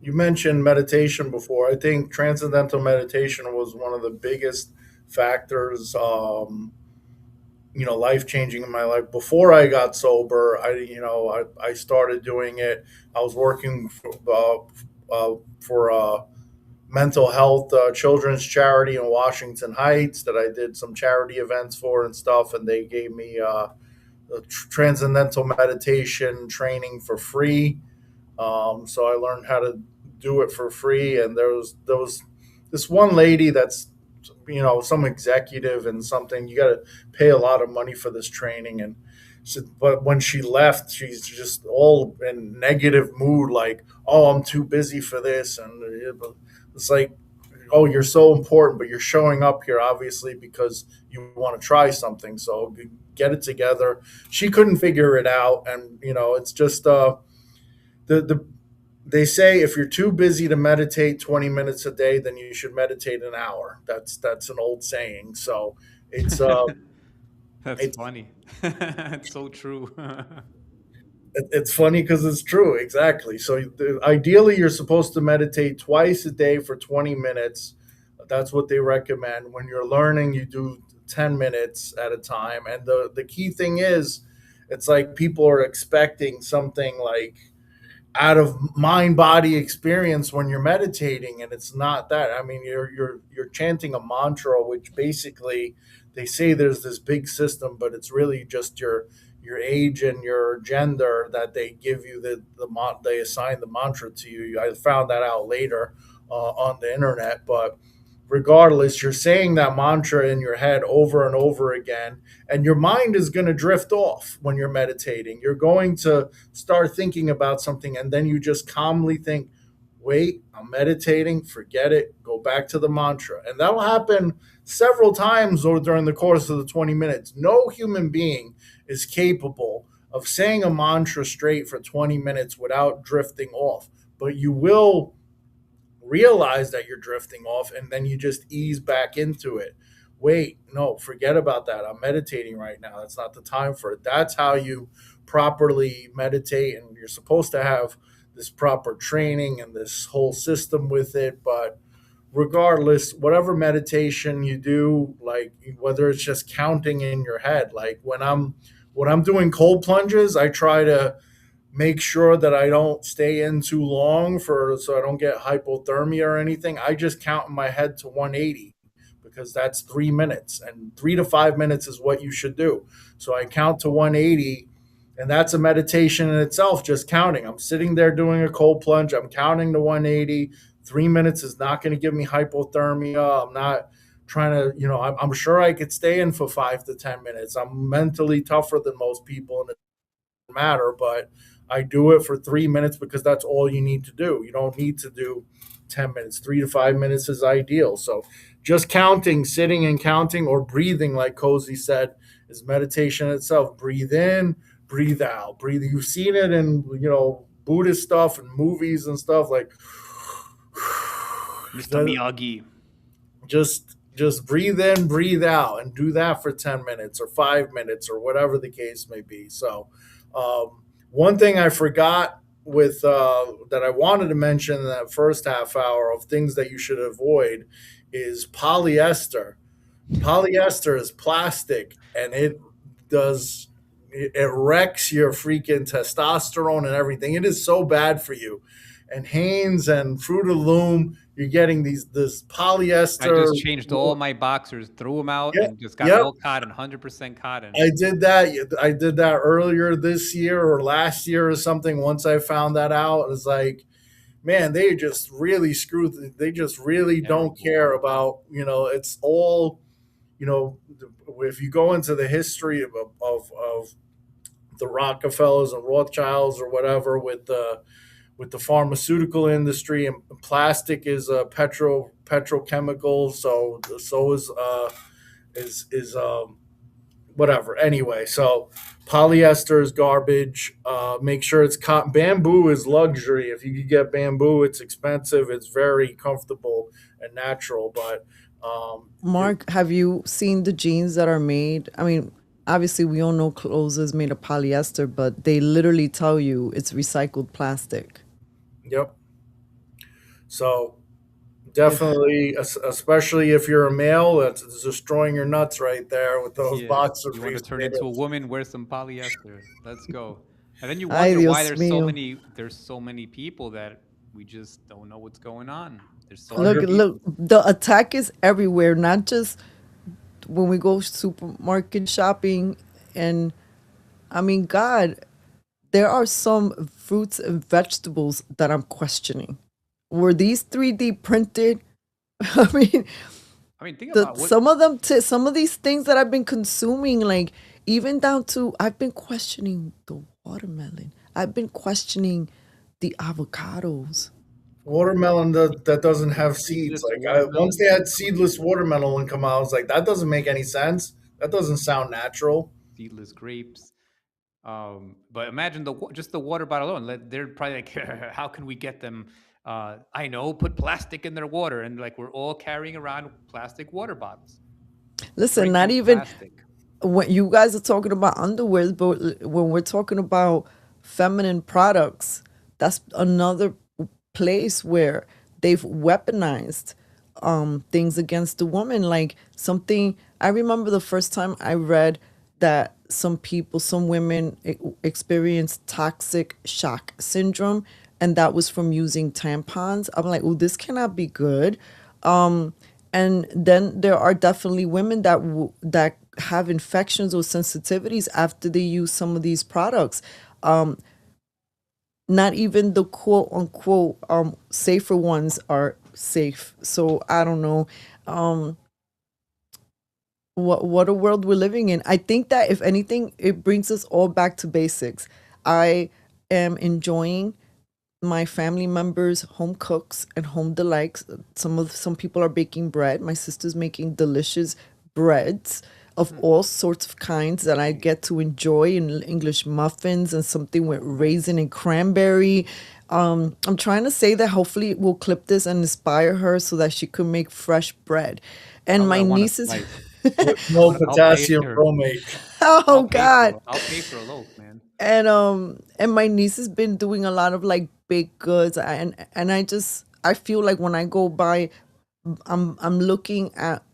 You mentioned meditation before. I think transcendental meditation was one of the biggest factors, life changing in my life. Before I got sober, I started doing it. I was working for mental health children's charity in Washington Heights that I did some charity events for and stuff, and they gave me transcendental meditation training for free. So I learned how to do it for free. And there was this one lady that's some executive and something. You got to pay a lot of money for this training, and but when she left, she's just all in negative mood, like, "Oh, I'm too busy for this," and it's like, "Oh, you're so important, but you're showing up here obviously because you want to try something. So get it together." She couldn't figure it out, and it's just the they say if you're too busy to meditate 20 minutes a day, then you should meditate an hour. That's an old saying. So it's That's it's funny. It's so true. it's funny because it's true, exactly. So ideally you're supposed to meditate twice a day for 20 minutes. That's what they recommend. When you're learning, you do 10 minutes at a time. And the key thing is, it's like people are expecting something like out of mind body experience when you're meditating, and it's not that. I mean, you're chanting a mantra, which basically they say there's this big system, but it's really just your age and your gender that they give you they assign the mantra to you. I found that out later on the internet. But regardless, you're saying that mantra in your head over and over again, and your mind is going to drift off when you're meditating. You're going to start thinking about something, and then you just calmly think, "Wait, I'm meditating, forget it, go back to the mantra." And that'll happen several times during the course of the 20 minutes. No human being is capable of saying a mantra straight for 20 minutes without drifting off. But you will realize that you're drifting off, and then you just ease back into it. Wait, no, forget about that. I'm meditating right now. That's not the time for it. That's how you properly meditate, and you're supposed to have this proper training and this whole system with it. But regardless, whatever meditation you do, like whether it's just counting in your head, like when I'm doing cold plunges, I try to make sure that I don't stay in too long so I don't get hypothermia or anything. I just count in my head to 180 because that's 3 minutes, and 3 to 5 minutes is what you should do. So I count to 180, and that's a meditation in itself, just counting. I'm sitting there doing a cold plunge. I'm counting to 180. 3 minutes is not going to give me hypothermia. I'm not trying to, I'm sure I could stay in for 5 to 10 minutes. I'm mentally tougher than most people, and it doesn't matter, but I do it for 3 minutes because that's all you need to do. You don't need to do 10 minutes. 3 to 5 minutes is ideal. So just counting, sitting and counting, or breathing, like Kozi said, is meditation itself. Breathe in, breathe out. Breathe. You've seen it in, Buddhist stuff and movies and stuff, like Mr. Miyagi. just breathe in, breathe out, and do that for 10 minutes or 5 minutes or whatever the case may be. So one thing I forgot with that I wanted to mention in that first half hour of things that you should avoid is polyester. Polyester is plastic, and it wrecks your freaking testosterone and everything. It is so bad for you. And Hanes and Fruit of the Loom, you're getting this I polyester. just changed all my boxers, threw them out, Yep, and just got yep. all cotton, 100% cotton. I did that. I did that earlier this year or last year or something. Once I found that out, it's like, man, they just really they just really don't Terrible. care about, it's all, if you go into the history of the Rockefellers and Rothschilds or whatever with the pharmaceutical industry, and plastic is a petrochemical. So is whatever. Anyway, so polyester is garbage. Make sure it's cotton. Bamboo is luxury. If you could get bamboo, it's expensive. It's very comfortable and natural. But Mark, have you seen the jeans that are made? I mean, obviously, we all know clothes is made of polyester, but they literally tell you it's recycled plastic. yep. So definitely, especially if you're a male, that's destroying your nuts right there with those Yeah. boxer You want to briefs. turn into a woman, wear some polyester. Let's go. And then you Ay, wonder why Dios mío. there's so many people that we just don't know what's going on. There's so Look, many look, people. the attack is everywhere, not just when we go supermarket shopping. And I mean, God, there are some fruits and vegetables that I'm questioning. Were these 3D printed? I mean, I mean, think about what some of them, some of these things that I've been consuming, like even down to, I've been questioning the watermelon. I've been questioning the avocados. Watermelon that doesn't have seeds. seedless Like once watermelon, they had seedless watermelon come out, I was like, that doesn't make any sense. That doesn't sound natural. seedless grapes. But imagine just the water bottle alone. They're probably like, how can we get them? I know, put plastic in their water, and like we're all carrying around plastic water bottles. Listen, not Drinking even plastic. when you guys are talking about underwear, but when we're talking about feminine products, that's another place where they've weaponized things against the woman. Like something, I remember the first time I read that some women experience toxic shock syndrome, and that was from using tampons. I'm like, oh, this cannot be good. And then there are definitely women that have infections or sensitivities after they use some of these products. Not even the quote unquote safer ones are safe. So I don't know what a world we're living in. I think that if anything, it brings us all back to basics. I am enjoying my family members' home cooks and home delights. Some people are baking bread. My sister's making delicious breads of all sorts of kinds that I get to enjoy, in English muffins and something with raisin and cranberry. I'm trying to say that hopefully we'll clip this and inspire her so that she could make fresh bread. And I my want a nieces, slice. With no I'll pay potassium her. bromate. oh God. I'll pay for a loaf, man. And my niece has been doing a lot of like baked goods, and I feel like when I go by, I'm looking at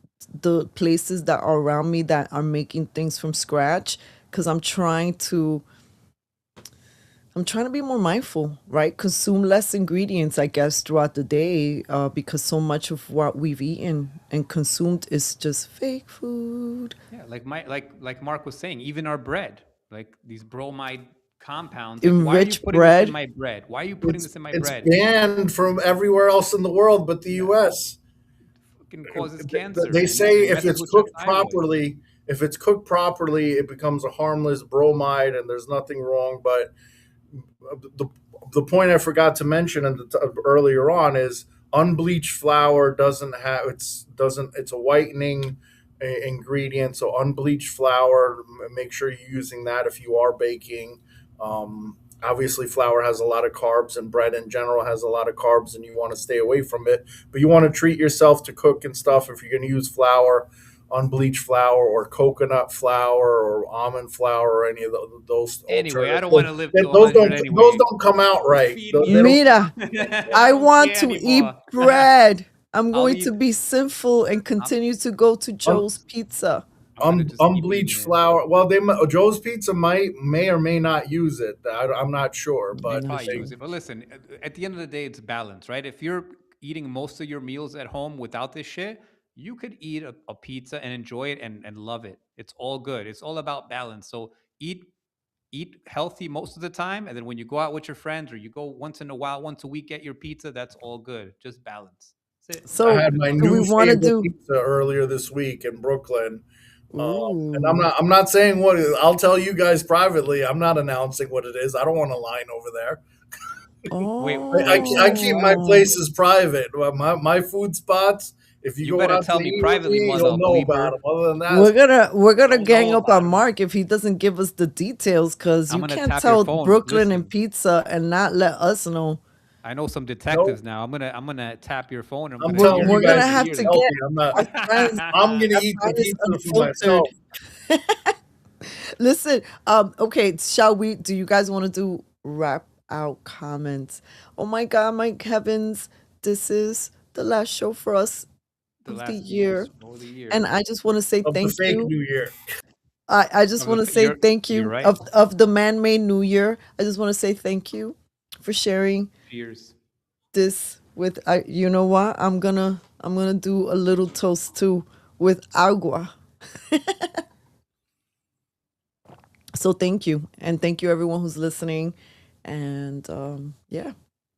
the places that are around me that are making things from scratch, because I'm trying to be more mindful, right? Consume less ingredients, I guess, throughout the day, because so much of what we've eaten and consumed is just fake food. Yeah, like Mark was saying, even our bread, like these bromide compounds. Like, why are you Enriched putting this in bread. my bread? Why are you putting this in my It's bread? banned from everywhere else in the world but the Yeah, U.S. fucking causes cancer, They man. say It messes with your thyroid. if it's cooked properly, it becomes a harmless bromide and there's nothing wrong. But the the point I forgot to mention earlier on is unbleached flour doesn't have it's a whitening ingredient. So unbleached flour, make sure you're using that if you are baking. Obviously, flour has a lot of carbs, and bread in general has a lot of carbs, and you want to stay away from it. But you want to treat yourself to cook and stuff if you're going to use flour. unbleached flour or coconut flour or almond flour or any of those Anyway, I alternatives. don't want to live to Those 100 don't anyway. those don't come out right. Feed They me don't. Mira, I don't want care to eat anymore. bread. I'm I'll going eat. to be sinful and continue to go to Joe's Pizza. I'm gonna just keep eating Unbleached it. flour. Well, Joe's Pizza may or may not use it. I'm not sure, They but probably they, use it. But listen, at the end of the day, it's balance, right? If you're eating most of your meals at home without this shit, you could eat a pizza and enjoy it and love it. It's all good. It's all about balance. So eat eat healthy most of the time, and then when you go out with your friends or you go once in a while, once a week, get your pizza. That's all good. Just balance. That's it. I So, had my do we new want to favorite do? pizza earlier this week in Brooklyn. And Ooh. I'm not saying what it is. I'll tell you guys privately. I'm not announcing what it is. I don't want a line over there. Wait, I keep my Oh. places private. My food spots. If you you go better out to tell me eat with privately, me, mother you'll know about bleeper. them. Other than that, We're gonna Don't gang know up about on him. Mark if he doesn't give us the details, because I'm you gonna can't tap your tell phone. Brooklyn and Listen, pizza and not let us know. I know some nope. detectives now. I'm gonna tap your phone. I'm I'm gonna telling hear you We're who gonna guys really to have eat to hears get healthy. I'm not. our friends. I'm gonna Our eat the friend is pizza for unfiltered. myself. Listen, okay, shall we? Do you guys want to do wrap out comments? Oh my God, Mike Heavens, this is the last show for us the of the last year, show of the and year I just want to say Of the thank fake you. New Year. I just of the. want to say thank You're you right. of the man-made New Year. I just want to say thank you for sharing Cheers. this with. You know what? I'm gonna do a little toast too with agua. So thank you, and thank you everyone who's listening, and yeah,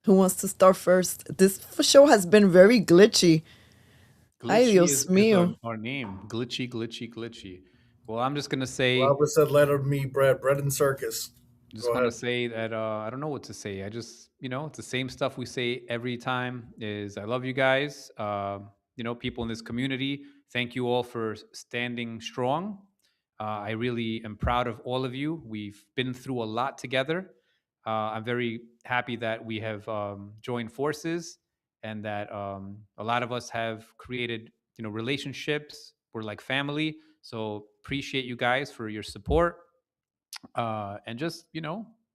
who wants to start first? This show has been very glitchy. Ay Glitchy Dios is mío. our name. Glitchy, glitchy, glitchy. Well, I'm just gonna say Robert said, "Let her meet bread and circus." just Go want to ahead. say that I don't know what to say. I just, it's the same stuff we say every time is I love you guys. People in this community, thank you all for standing strong. I really am proud of all of you. We've been through a lot together. I'm very happy that we have joined forces and that a lot of us have created, relationships. We're like family. So appreciate you guys for your support and just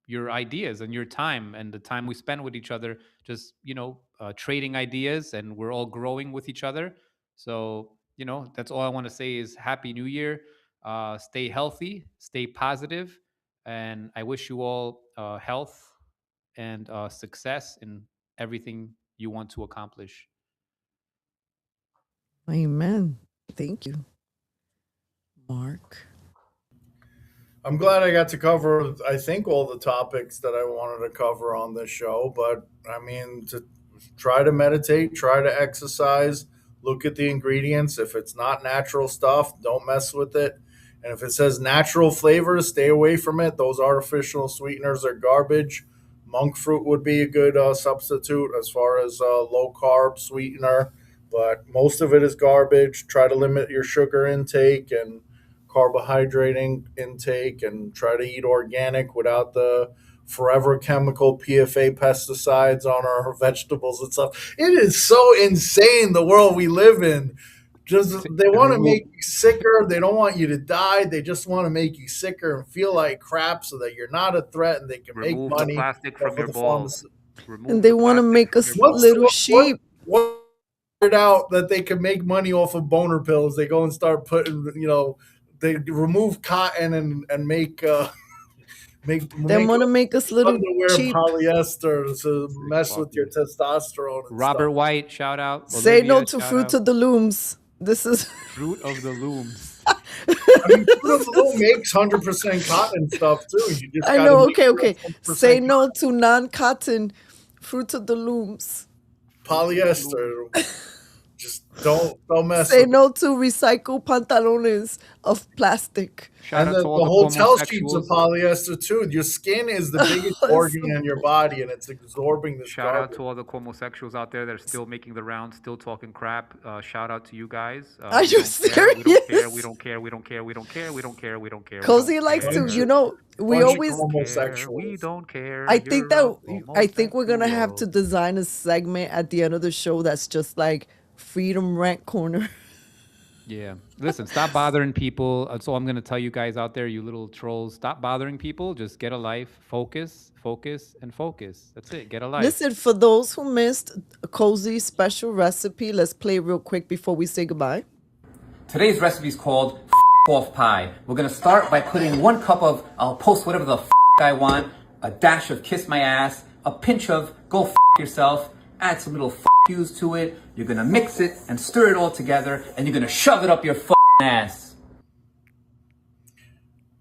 your ideas and your time and the time we spend with each other just trading ideas, and we're all growing with each other. So that's all I want to say is happy new year. Stay healthy, stay positive, and I wish you all health and success in everything you want to accomplish. Amen. Thank you, Mark. I'm glad I got to cover, I think, all the topics that I wanted to cover on this show. But I mean, to try to meditate, try to exercise, look at the ingredients. If it's not natural stuff, don't mess with it. And if it says natural flavors, stay away from it. Those artificial sweeteners are garbage. Monk fruit would be a good substitute as far as low carb sweetener, but most of it is garbage. Try to limit your sugar intake and carbohydrate intake, and try to eat organic without the forever chemical PFA pesticides on our vegetables and stuff. It is so insane the world we live in. Just they And want to remove make you sicker. They don't want you to die. They just want to make you sicker and feel like crap so that you're not a threat and they can make remove the money plastic off from of your the balls. pharmacy. And Remove they the want to plastic make from your us balls. little sheep. What figured out that they can make money off of boner pills? They go and start putting, they remove cotton and They make want to make us little underwear sheep. polyester to Sick mess with your fuckers. testosterone and stuff. Robert White, shout out. Say no Olivia, to shout fruit out. of the looms. This is. Fruit of the looms. I mean, Fruit of the Loom makes 100% cotton stuff too. You just I got to know. make Okay, sure okay. it's 100% Say no to non-cotton fruit of the looms. Fruit of the loom. polyester. Just don't mess Say with it. no to recycled pantalones of plastic. Shout And out to all the the hotel sheets are homosexuals. polyester too. Your skin is the biggest It's organ in your body, and it's absorbing this Shout out garbage. to all the homosexuals out there that are still making the rounds, still talking crap. Shout out to you guys. Are We you don't care. We don't care. We serious? don't care. We don't care. We don't care. We don't care. We don't care. We don't Cozy likes to, Bunch care. of, we bunch of We always, don't care. We homosexuals. don't care. I think You're a that, I think we're going to have to homosexual. design a segment at the end of the show that's just like Freedom Rant Corner. Yeah. Listen, stop bothering people. That's all I'm going to tell you guys out there, you little trolls. Stop bothering people. Just get a life. Focus, focus, and focus. That's it. Get a life. Listen, for those who missed Kozi's special recipe, let's play real quick before we say goodbye. Today's recipe is called off pie. We're gonna start by putting 1 cup of, I'll post whatever the I want, a dash of kiss my ass, a pinch of go yourself, add some little yous to it. You're gonna mix it and stir it all together, and you're gonna shove it up your ass.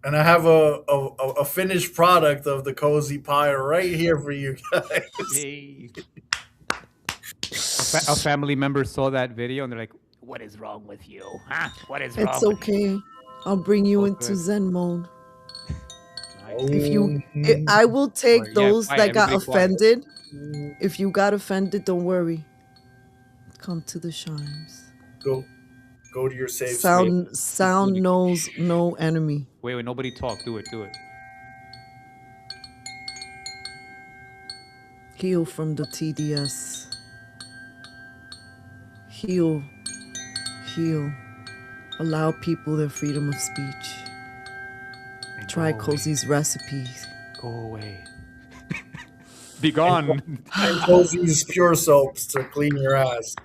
And I have a finished product of the Kozi pie right here for you guys. Hey. A family member saw that video and they're like, what is wrong with you? Huh? What is wrong It's with you? okay. I'll bring you Oh, into good. Zen mode. Nice. If you, I will take Yeah, those quiet, that got everybody quiet. offended. If you got offended, don't worry. Come to the chimes. Go to your safe space. Sound knows no enemy. Wait, nobody talk. Do it. Heal from the TDS. Heal. Allow people their freedom of speech. And Try go away. Kozi's recipes. Go away. Be gone. And Kozi's pure soaps to clean your ass.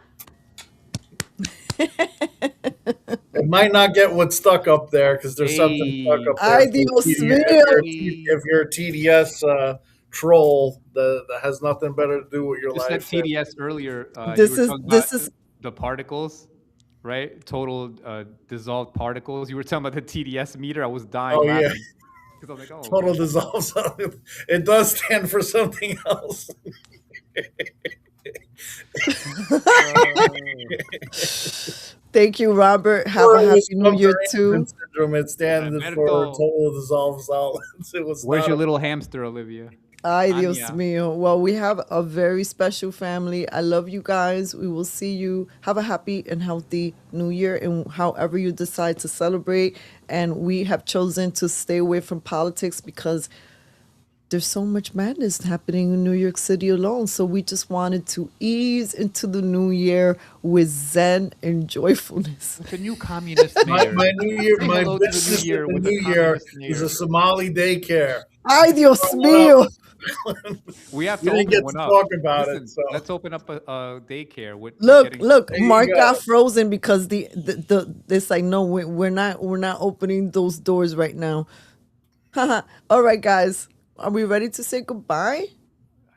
It might not get what's stuck up there because there's something stuck up there. Ay, Dios mío. If you're a TDS troll that has nothing better to do with your You life. said TDS earlier. This you were is- talking this about is- the particles, right? Total dissolved particles. You were talking about the TDS meter. I was dying. Oh, yeah. laughing. 'Cause I was like, oh, Total dissolves. It does stand for something else. Thank you, Robert. Have a happy new year too. Syndrome. It stands for Alberto. total dissolved solids. It was where's not your a- little hamster, Olivia? Ay, Dios Anya. mío. Well, we have a very special family. I love you guys. We will see you. Have a happy and healthy new year and however you decide to celebrate. And we have chosen to stay away from politics because there's so much madness happening in New York City alone. So we just wanted to ease into the new year with zen and joyfulness. It's a new communist My, mayor. my new year, Say my hello to the business new year in the with a new year communist is a mayor. Somali daycare. Ay, Dios mío. We have We to didn't open get one to up. talk about Listen, it, so. let's open up a daycare. With Look, getting- look, you Mark go. got frozen because the it's like no, we're not opening those doors right now. All right, guys, are we ready to say goodbye?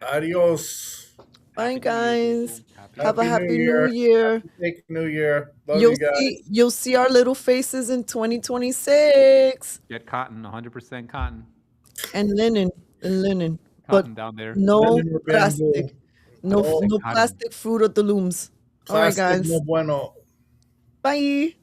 Adios. Bye, guys. Happy Have a Happy happy New new year. Take New Year. Love you guys. You'll see our little faces in 2026 Get cotton, 100% cotton. and linen, but Cotton down there. no Linen or bamboo. plastic, no Oh, cotton. plastic fruit of the looms. All right, Plastic guys. no bueno. Bye.